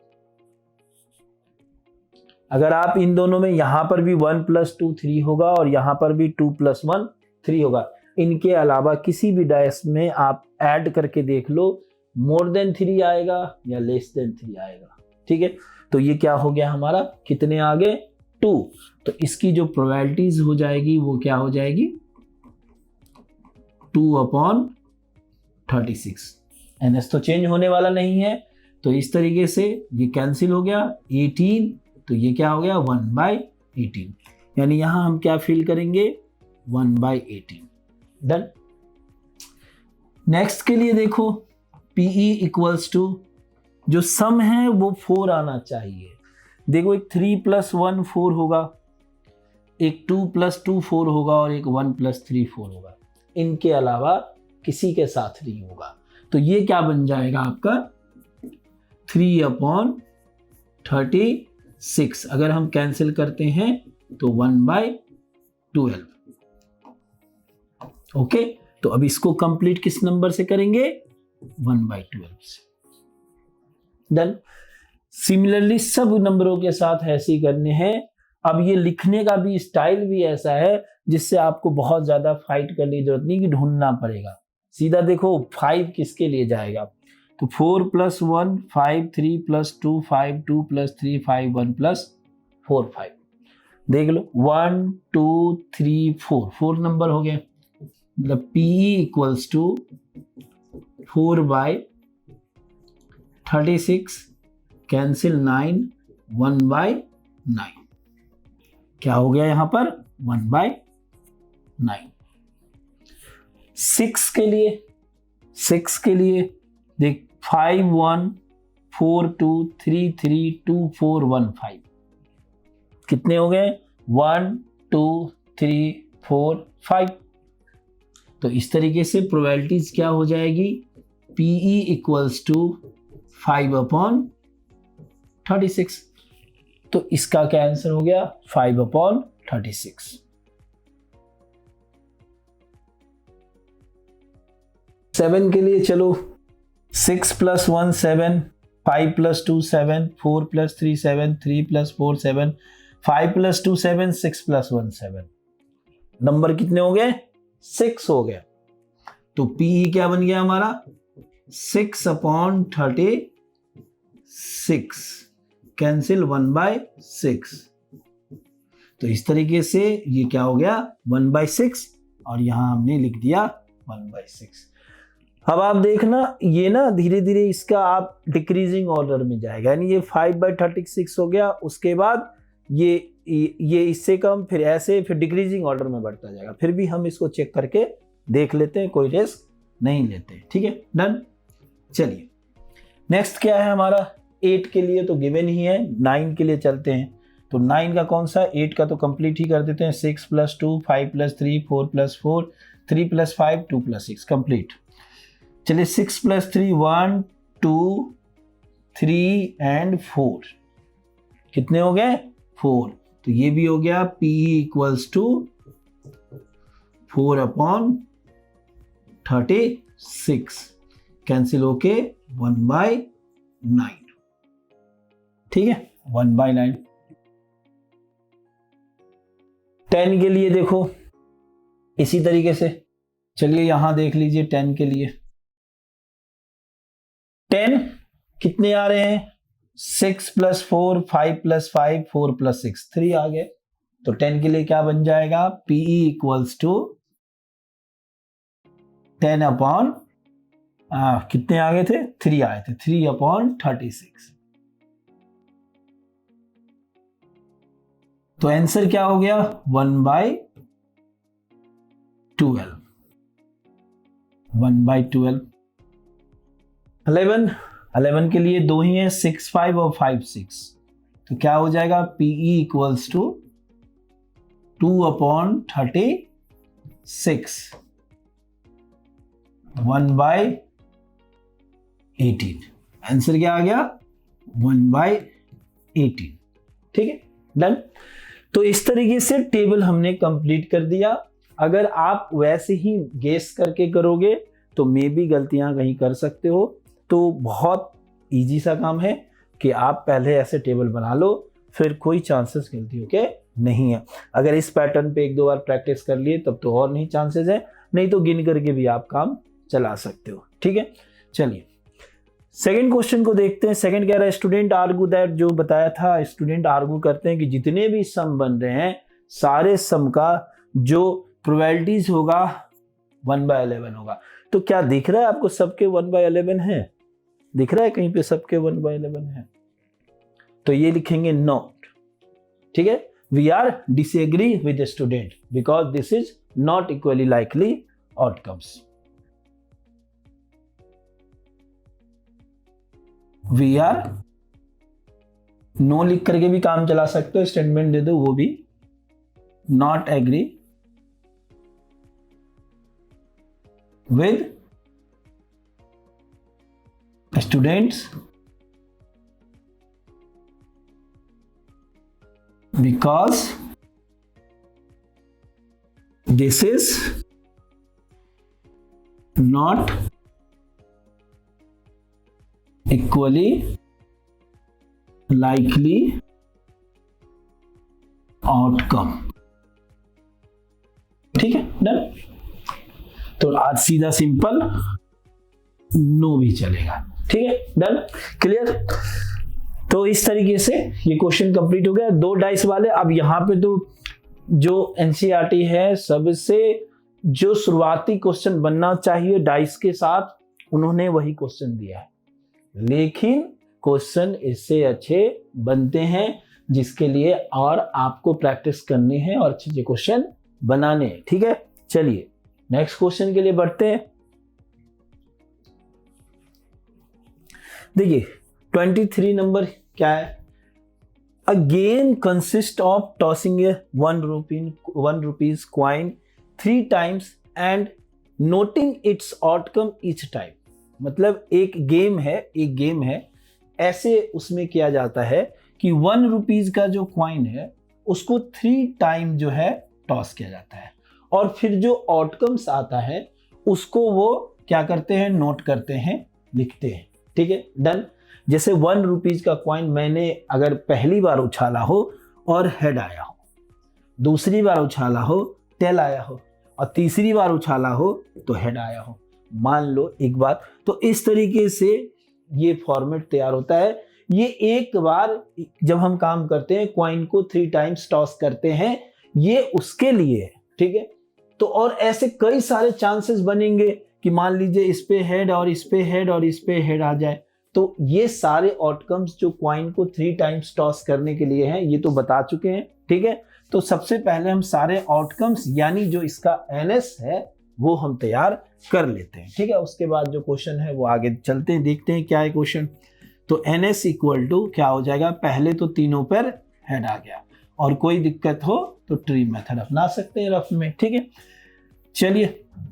अगर आप इन दोनों में यहां पर भी 1 + 2 3 होगा और यहां पर भी 2 + 1 3 होगा। इनके अलावा किसी भी डाइस में आप ऐड करके देख लो, मोर देन 3 आएगा या लेस देन 3 आएगा। ठीक है, तो ये क्या हो गया हमारा, कितने आ गए 2। तो इसकी जो प्रोबेबिलिटीज हो जाएगी वो क्या हो जाएगी 2/36। NS तो चेंज होने वाला नहीं है, तो इस तरीके से ये कैंसिल हो गया। 18, तो ये क्या हो गया 1/18, यानी यहां हम क्या फिल करेंगे 1/18। डन। नेक्स्ट के लिए देखो PE = जो सम है वो 4 आना चाहिए। देखो एक 3 + 1 4 होगा, एक 2 + 2 4 होगा और एक 1 + 3 4 होगा। इनके अलावा किसी के साथ नहीं होगा। तो ये क्या बन जाएगा आपका 3/36। अगर हम कैंसिल करते हैं तो 1/12। ओके, तो अब इसको कंप्लीट किस नंबर से करेंगे 1/12 से। डन। सिमिलरली सब नंबरों के साथ ऐसे ही करने हैं। अब ये लिखने का भी स्टाइल भी ऐसा है जिससे आपको बहुत ज्यादा फाइट करने की जरूरत नहीं कि ढूंढना पड़ेगा। सीधा देखो 5 किसके लिए जाएगा, तो 4 + 1 5 3 + 2 5 2 + 3 5 1 + 4 5। देख लो 1 2 3 4 नंबर हो गए। मतलब PE = 4/36 कैंसिल 9 1/9। क्या हो गया यहां पर 1/9। 6 के लिए देख 5 1 4 2 3 3 2 4 1 5 कितने हो गए 1 2 3 4 5। तो इस तरीके से प्रोबेबिलिटीज क्या हो जाएगी PE = 5/36। तो इसका क्या आंसर हो गया 5/36। सेवन के लिए चलो 6 + 1 7 5 + 2 7 4 + 3 7 3 + 4 7 5 + 2 7 6 + 1 7। नंबर कितने हो गए 6 हो गया। तो PE क्या बन गया हमारा 6/36 कैंसिल 1/6। तो इस तरीके से ये क्या हो गया 1/6 और यहां हमने लिख दिया 1/6। अब आप देखना ये ना धीरे धीरे इसका आप डिक्रीजिंग ऑर्डर में जाएगा, यानी ये 5/36 हो गया, उसके बाद ये इससे कम, फिर ऐसे, फिर डिक्रीजिंग ऑर्डर में बढ़ता जाएगा। फिर भी हम इसको चेक करके देख लेते हैं, कोई रिस्क नहीं लेते। ठीक है, डन। चलिए नेक्स्ट क्या है हमारा 8 के लिए तो गिवन ही है। 9 के लिए चलते हैं। तो 9 का कौन सा 8 का तो कंप्लीट ही कर देते हैं। 6 + 2 5 + 3 4 + 4 3 + 5 2 + 6 कंप्लीट। चलिए 6 + 3 1 2 3 एंड 4 कितने हो गए 4। तो ये भी हो गया PE = 4/36 कैंसिल होके 1/9। ठीक है 1/9। 10 के लिए देखो इसी तरीके से। चलिए यहां देख लीजिए 10 के लिए 10 कितने आ रहे हैं 6 + 4 5 + 5 4 + 6 3 आ गए। तो 10 के लिए क्या बन जाएगा PE = 10 कितने आ गए थे 3 आए थे 3/36। तो आंसर क्या हो गया 1/12। 1/12। 11 के लिए दो ही है 6 5 और 5 6। तो क्या हो जाएगा PE = 2/36 1/18। आंसर क्या आ गया 1/18। ठीक है, डन। तो इस तरीके से टेबल हमने कंप्लीट कर दिया। अगर आप वैसे ही गेस करके करोगे तो मे भी गलतियां कहीं कर सकते हो। तो बहुत इजी सा काम है कि आप पहले ऐसे टेबल बना लो, फिर कोई चांसेस गलतियों के नहीं है। अगर इस पैटर्न पे एक दो बार प्रैक्टिस कर लिए तब तो और नहीं चांसेस है, नहीं तो गिन करके भी आप काम चला सकते हो। ठीक है, चलिए सेकंड क्वेश्चन को देखते हैं। सेकंड कह रहा है स्टूडेंट आर्गू दैट, जो बताया था, स्टूडेंट आर्गू करते हैं कि जितने भी सम बन रहे हैं सारे सम का जो प्रोबेबिलिटीज होगा 1/11 होगा। तो क्या दिख रहा है आपको सबके 1/11 है? दिख रहा है कहीं पे सबके 1/11 है? तो ये लिखेंगे नॉट। ठीक है, we are disagree with student because this is not equally likely outcomes. We are, no लिख करके भी काम चला सकते हो, स्टेटमेंट दे दो वो भी, not agree with students because this is not equally likely outcome. ठीक है, डन। तो आज सीधा सिंपल नो भी चलेगा। ठीक है, डन, क्लियर। तो इस तरीके से ये क्वेश्चन कंप्लीट हो गया, 2 डाइस वाले। अब यहां पे तो जो एनसीईआरटी है सबसे जो शुरुआती क्वेश्चन बनना चाहिए डाइस के साथ, उन्होंने वही क्वेश्चन दिया है, लेकिन क्वेश्चन इससे अच्छे बनते हैं जिसके लिए और आपको प्रैक्टिस करनी है और अच्छे अच्छे क्वेश्चन बनाने हैं। ठीक है, चलिए नेक्स्ट क्वेश्चन के लिए बढ़ते हैं। देखिए 23 नंबर क्या है? A game consist of tossing a 1 rupees coin 3 times and noting its outcome each time। मतलब एक गेम है, ऐसे उसमें किया जाता है कि 1 rupees का जो कॉइन है उसको 3 टाइम जो है टॉस किया जाता है, और फिर जो आउटकम्स आता है उसको वो क्या करते हैं, नोट करते हैं, लिखते हैं। ठीक है, डन। जैसे 1 rupees का कॉइन मैंने अगर पहली बार उछाला हो और हेड आया हो, दूसरी बार उछाला हो टेल आया हो, और तीसरी बार उछाला हो तो हेड आया हो, मान लो एक बात, तो इस तरीके से ये फॉर्मेट तैयार होता है। ये एक बार जब हम काम करते हैं कॉइन को 3 टाइम्स टॉस करते हैं, ये उसके लिए है। ठीक है, तो और ऐसे कई सारे चांसेस बनेंगे कि मान लीजिए इस पे हेड और इस पे हेड और इस पे हेड आ जाए, तो ये सारे आउटकम्स जो कॉइन को 3 टाइम्स टॉस करने के लिए हैं ये तो बता चुके हैं। ठीक है, तो सबसे पहले हम सारे आउटकम्स यानी जो इसका एनएस है वो हम तैयार कर लेते हैं। ठीक है, उसके बाद जो क्वेश्चन है वो आगे चलते हैं, देखते हैं क्या है क्वेश्चन। तो एनएस इक्वल टू क्या हो जाएगा, पहले तो तीनों पर हेड आ गया, और कोई दिक्कत हो तो ट्री मेथड अपना सकते हैं रफ में। ठीक है, चलिए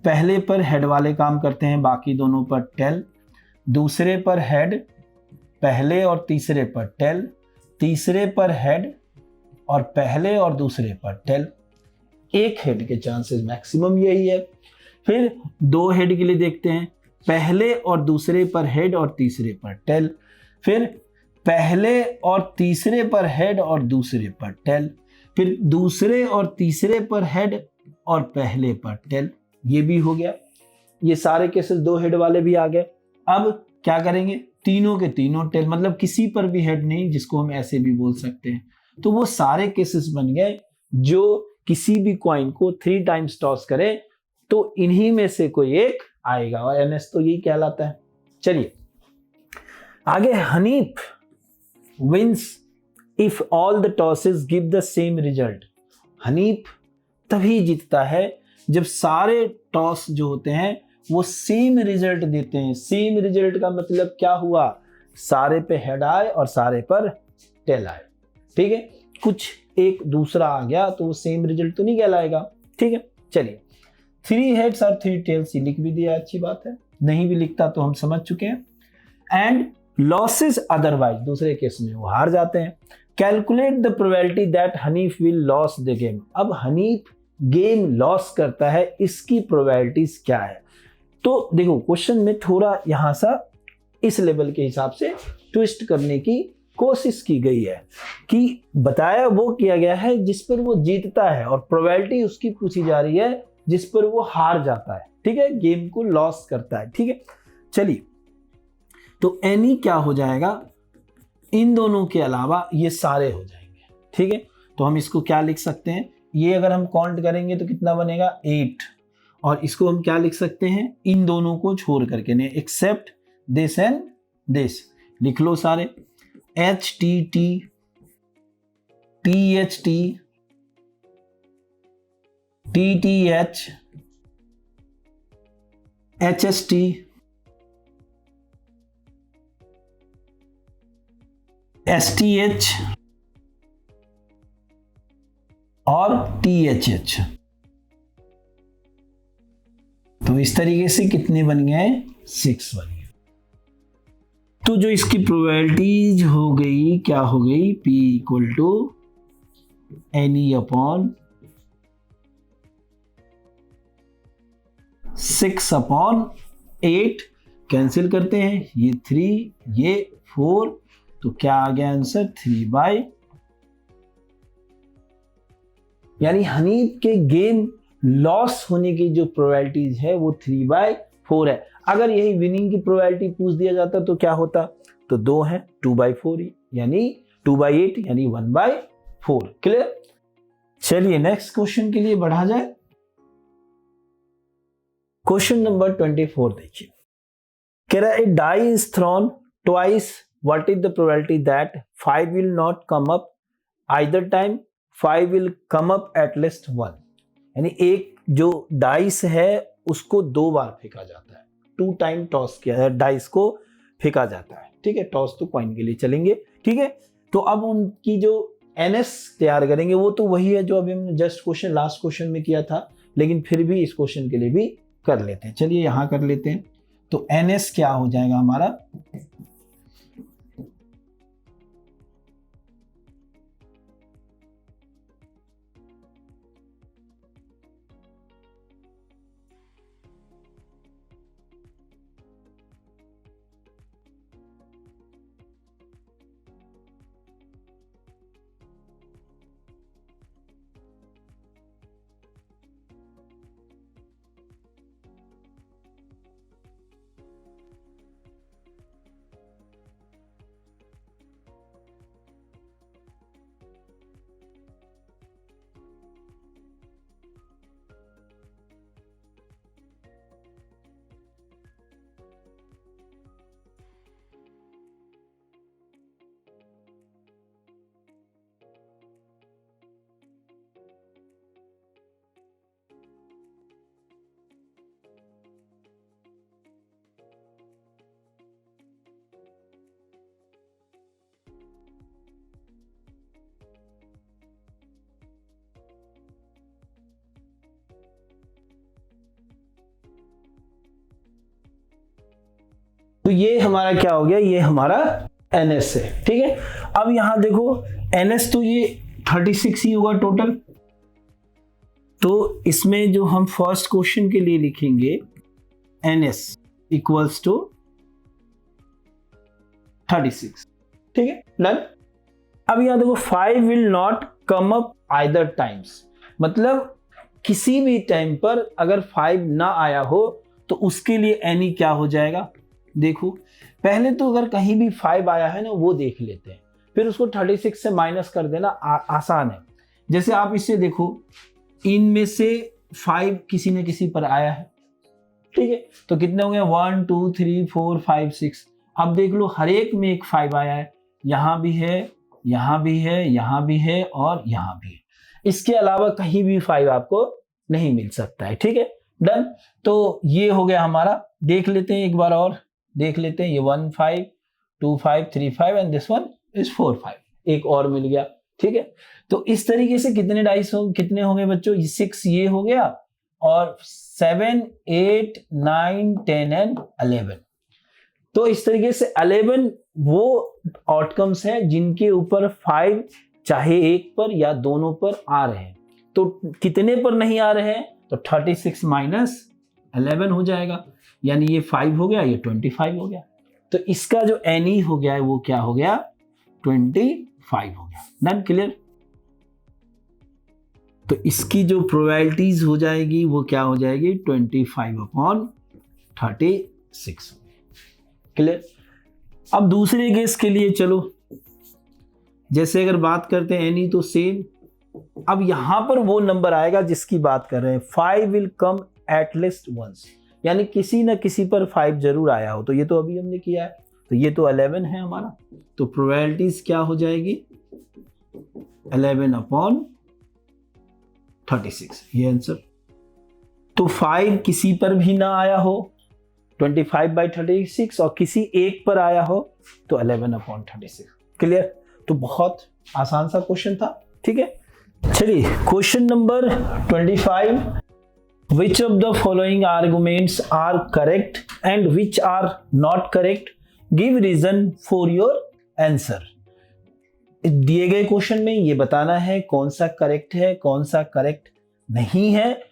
पहले पर हेड वाले काम करते हैं, बाकी दोनों पर टेल, दूसरे पर हेड, पहले और तीसरे पर टेल, तीसरे पर हेड और पहले और दूसरे पर टेल। एक हेड के चांसेस मैक्सिमम यही है। फिर 2 हेड के लिए देखते हैं, पहले और दूसरे पर हेड और तीसरे पर टेल, फिर पहले और तीसरे पर हेड और दूसरे पर टेल, फिर दूसरे और तीसरे पर हेड और पहले पर टेल। ये भी हो गया, ये सारे केसेस 2 हेड वाले भी आ गए। अब क्या करेंगे, तीनों के तीनों टेल, मतलब किसी पर भी हेड नहीं, जिसको हम ऐसे भी बोल सकते हैं। तो वो सारे केसेस बन गए जो किसी भी कॉइन को 3 टाइम्स टॉस करे तो इन्हीं में से कोई एक आएगा, और एनएस तो यही कहलाता है। चलिए आगे, Hanif wins if all the tosses give the same result. Hanif तभी जीतता है जब सारे टॉस जो होते हैं वो सेम रिजल्ट देते हैं। सेम रिजल्ट का मतलब क्या हुआ, सारे पे हेड आए और सारे पर टेल आए। ठीक है, कुछ एक दूसरा आ गया तो वो सेम रिजल्ट तो नहीं कहलाएगा। ठीक है, चलिए 3 हेड्स और 3 टेल्स लिख भी दिया, अच्छी बात है, नहीं भी लिखता तो हम समझ चुके हैं। एंड लॉसेस अदरवाइज, दूसरे केस में वो हार जाते हैं। Calculate the probability that Hanif will loss the game. अब हनीफ गेम लॉस करता है, इसकी प्रोबेबिलिटीज क्या है? तो देखो क्वेश्चन में थोड़ा यहां सा इस लेवल के हिसाब से ट्विस्ट करने की कोशिश की गई है कि बताया वो किया गया है जिस पर वो जीतता है, और प्रोबेबिलिटी उसकी पूछी जा रही है जिस पर वो हार जाता है। ठीक है, गेम को लॉस करता है। ठीक है, चलिए तो एनी क्या हो जाएगा, इन दोनों के अलावा ये सारे हो जाएंगे। ठीक है, तो हम इसको क्या लिख सकते हैं, ये अगर हम काउंट करेंगे तो कितना बनेगा 8, और इसको हम क्या लिख सकते हैं, इन दोनों को छोड़ करके, नहीं एक्सेप्ट दिस एंड दिस, लिख लो सारे। H T T, T H T, T T H, H S T, S T H और टी एच एच। तो इस तरीके से कितने बन गए, 6 बन गए। तो जो इसकी प्रोबेबिलिटीज हो गई, क्या हो गई, P equal to N E upon 6/8, cancel करते हैं, ये 3 ये 4, तो क्या आ गया आंसर 3/, यानी हनीफ के गेम लॉस होने की जो प्रोबेबिलिटीज है वो 3/4 है। अगर यही विनिंग की प्रोबेबिलिटी पूछ दिया जाता तो क्या होता, तो 2 है, 2/4 यानी 2/8 यानी 1/4। क्लियर? चलिए नेक्स्ट क्वेश्चन के लिए बढ़ा जाए। क्वेश्चन नंबर 24 देखिए, कह रहा है die is thrown twice, what is the probability that 5 will not come up either time, 5 will come up at least 1। यानी एक जो डाइस है उसको 2 बार फेंका जाता है, 2 टाइम टॉस किया है, डाइस को फेंका जाता है। ठीक है, टॉस तो कॉइन के लिए चलेंगे। ठीक है, तो अब उनकी जो एनएस तैयार करेंगे वो तो वही है जो अभी हमने जस्ट क्वेश्चन लास्ट क्वेश्चन में किया था, लेकिन फिर भी इस क्वेश्चन के लिए भी कर लेते हैं। चलिए यहां कर लेते हैं। तो एनएस क्या हो जाएगा हमारा, तो ये हमारा क्या हो गया, ये हमारा एनएस है। ठीक है, अब यहां देखो एनएस तो ये 36 ही होगा टोटल। तो इसमें जो हम फर्स्ट क्वेश्चन के लिए लिखेंगे एनएस इक्वल्स टू 36। ठीक है, डन। अब यहां देखो 5 will not come up either times, मतलब किसी भी टाइम पर अगर 5 ना आया हो तो उसके लिए एनी क्या हो जाएगा। देखो पहले तो अगर कहीं भी 5 आया है ना वो देख लेते हैं, फिर उसको 36 से माइनस कर देना आसान है। जैसे आप इससे देखो, इनमें से 5 किसी न किसी पर आया है। ठीक है, तो कितने हो गए 1 2 3 4 5 6। अब देख लो हर एक में एक 5 आया है, यहां भी है, यहां भी है, यहां भी है और यहां भी है। इसके अलावा कहीं भी 5 आपको नहीं मिल सकता है। ठीक है, डन। तो ये हो गया हमारा। देख लेते हैं एक बार और, देख लेते हैं, ये 1 5 2 5 3 5 एंड दिस वन इज 4 5, एक और मिल गया। ठीक है, तो इस तरीके से कितने डाइस हो, कितने हो गए बच्चों, 6 ये हो गया और 7 8 9 10 एंड 11। तो इस तरीके से 11 वो आउटकम्स हैं जिनके ऊपर 5 चाहे एक पर या दोनों पर आ रहे हैं। तो कितने पर नहीं आ रहे हैं, तो 36 माइनस 11 हो जाएगा, यानी ये 5 हो गया, ये 25 हो गया। तो इसका जो एनी हो गया है वो क्या हो गया, 25 हो गया। Done, clear. तो इसकी जो प्रोबेबिलिटीज हो जाएगी वो क्या हो जाएगी, 25/36। क्लियर। अब दूसरे केस के लिए चलो, जैसे अगर बात करते हैं एनी तो सेम। अब यहां पर वो नंबर आएगा जिसकी बात कर रहे हैं, 5 will come at least once, यानी किसी ना किसी पर 5 जरूर आया हो। तो ये तो अभी हमने किया है, तो ये तो 11 है हमारा। तो प्रोबेबिलिटीज क्या हो जाएगी, 11/36, ये आंसर। तो 5 किसी पर भी ना आया हो, 25/36, और किसी एक पर आया हो तो 11/36। क्लियर। तो बहुत आसान सा क्वेश्चन था, ठीक है। चलिए question number 25, which of the following arguments are correct and which are not correct, give reason for your answer. दिए गए क्वेश्चन में ये बताना है कौन सा करेक्ट है, कौन सा करेक्ट नहीं है।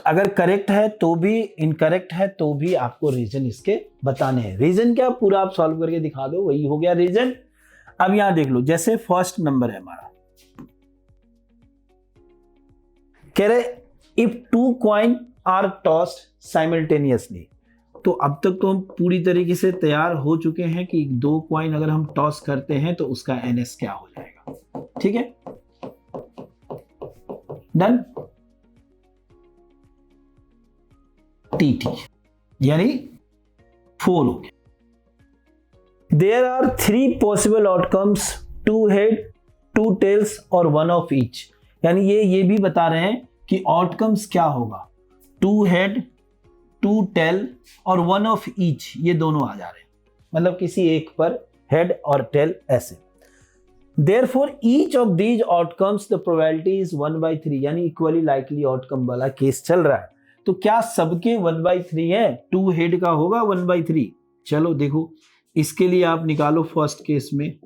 अगर करेक्ट है तो भी, इनकरेक्ट है तो भी आपको रीजन इसके बताने हैं। रीजन क्या, पूरा आप सॉल्व करके दिखा दो, वही हो गया रीजन। अब यहां देख लो, जैसे फर्स्ट नंबर है हमारा, कह रहे if 2 coin are tossed simultaneously. तो अब तक तो हम पूरी तरीके से तैयार हो चुके हैं कि 2 कॉइन अगर हम टॉस करते हैं तो उसका एनएस क्या हो जाएगा, ठीक है। डन। टीटी यानी 4 हो गया। There are 3 possible outcomes, 2 heads, 2 tails और 1 ऑफ ईच। यानी ये भी बता रहे हैं कि आउटकम्स क्या होगा, 2 हेड, 2 टेल और 1 ऑफ ईच, ये दोनों आ जा रहे हैं, मतलब किसी एक पर हेड और टेल ऐसे। Therefore each of these outcomes the probability is 1/3, यानी इक्वली लाइकली आउटकम वाला केस चल रहा है। तो क्या सबके 1/3 है, 2 हेड का होगा 1/3। चलो देखो, इसके लिए आप निकालो फर्स्ट केस में,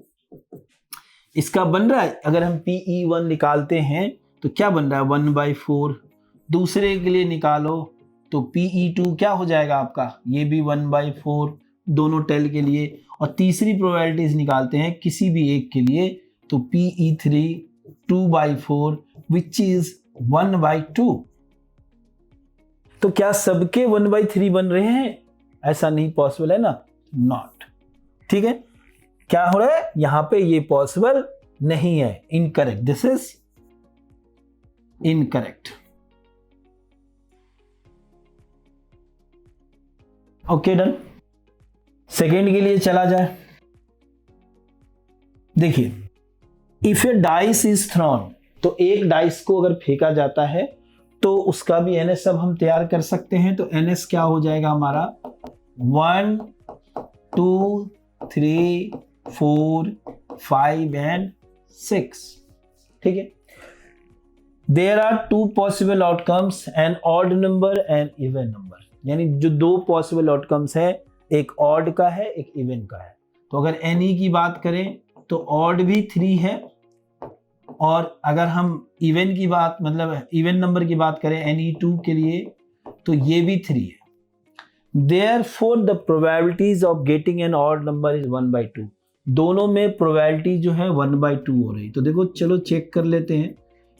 इसका बन रहा है, अगर हम PE1 निकालते हैं तो क्या बन रहा है 1/4। दूसरे के लिए निकालो तो PE2 क्या हो जाएगा आपका, ये भी 1/4 दोनों टेल के लिए। और तीसरी प्रोबेबिलिटीज निकालते हैं किसी भी एक के लिए, तो PE3 2/4 विच इज 1/2। तो क्या सबके 1/3 बन रहे हैं, ऐसा नहीं पॉसिबल है ना, नॉट। ठीक है, क्या हो रहा है यहां पे, ये पॉसिबल नहीं है, incorrect, this is incorrect. Okay done. Second के लिए चला जाए, देखिए if A dice is throne, तो एक डाइस को अगर फेंका जाता है तो उसका भी एनएस अब हम तैयार कर सकते हैं। तो एनएस क्या हो जाएगा हमारा 1 2 3 4 5 एंड 6। ठीक है, there are 2 possible outcomes, an odd number and even number. यानी जो 2 पॉसिबल आउटकम्स है, एक ऑड का है एक इवन का है। तो अगर एनी की बात करें तो ऑड भी 3 है, और अगर हम इवन की बात, मतलब इवन नंबर की बात करें NE2 के लिए, तो ये भी 3 है। Therefore the probabilities of getting an odd number is 1/2। दोनों में प्रोबेबिलिटी जो है 1/2 हो रही। तो देखो चलो चेक कर लेते हैं,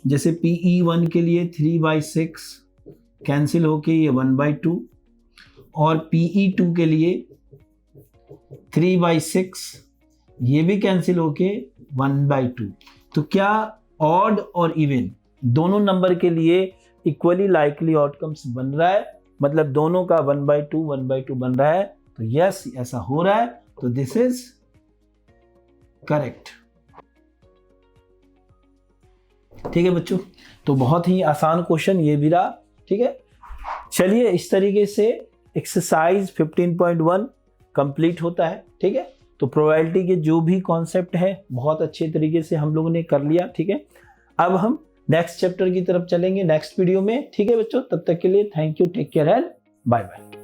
जैसे PE1 के लिए 3/6 कैंसिल होके ये 1/2, और PE2 के लिए 3/6 ये भी कैंसिल होके 1/2। तो क्या ऑड और इवन दोनों नंबर के लिए इक्वली लाइकली आउटकम्स बन रहा है, मतलब दोनों का 1/2 बन रहा है। तो यस, ऐसा हो रहा है, तो दिस इज करेक्ट। ठीक है बच्चों, तो बहुत ही आसान क्वेश्चन ये भी रहा। ठीक है, चलिए इस तरीके से एक्सरसाइज 15.1 कंप्लीट होता है। ठीक है, तो प्रोबेबिलिटी के जो भी कॉन्सेप्ट है बहुत अच्छे तरीके से हम लोगों ने कर लिया। ठीक है, अब हम नेक्स्ट चैप्टर की तरफ चलेंगे नेक्स्ट वीडियो में। ठीक है बच्चों, तब तक के लिए thank you, take care and bye bye.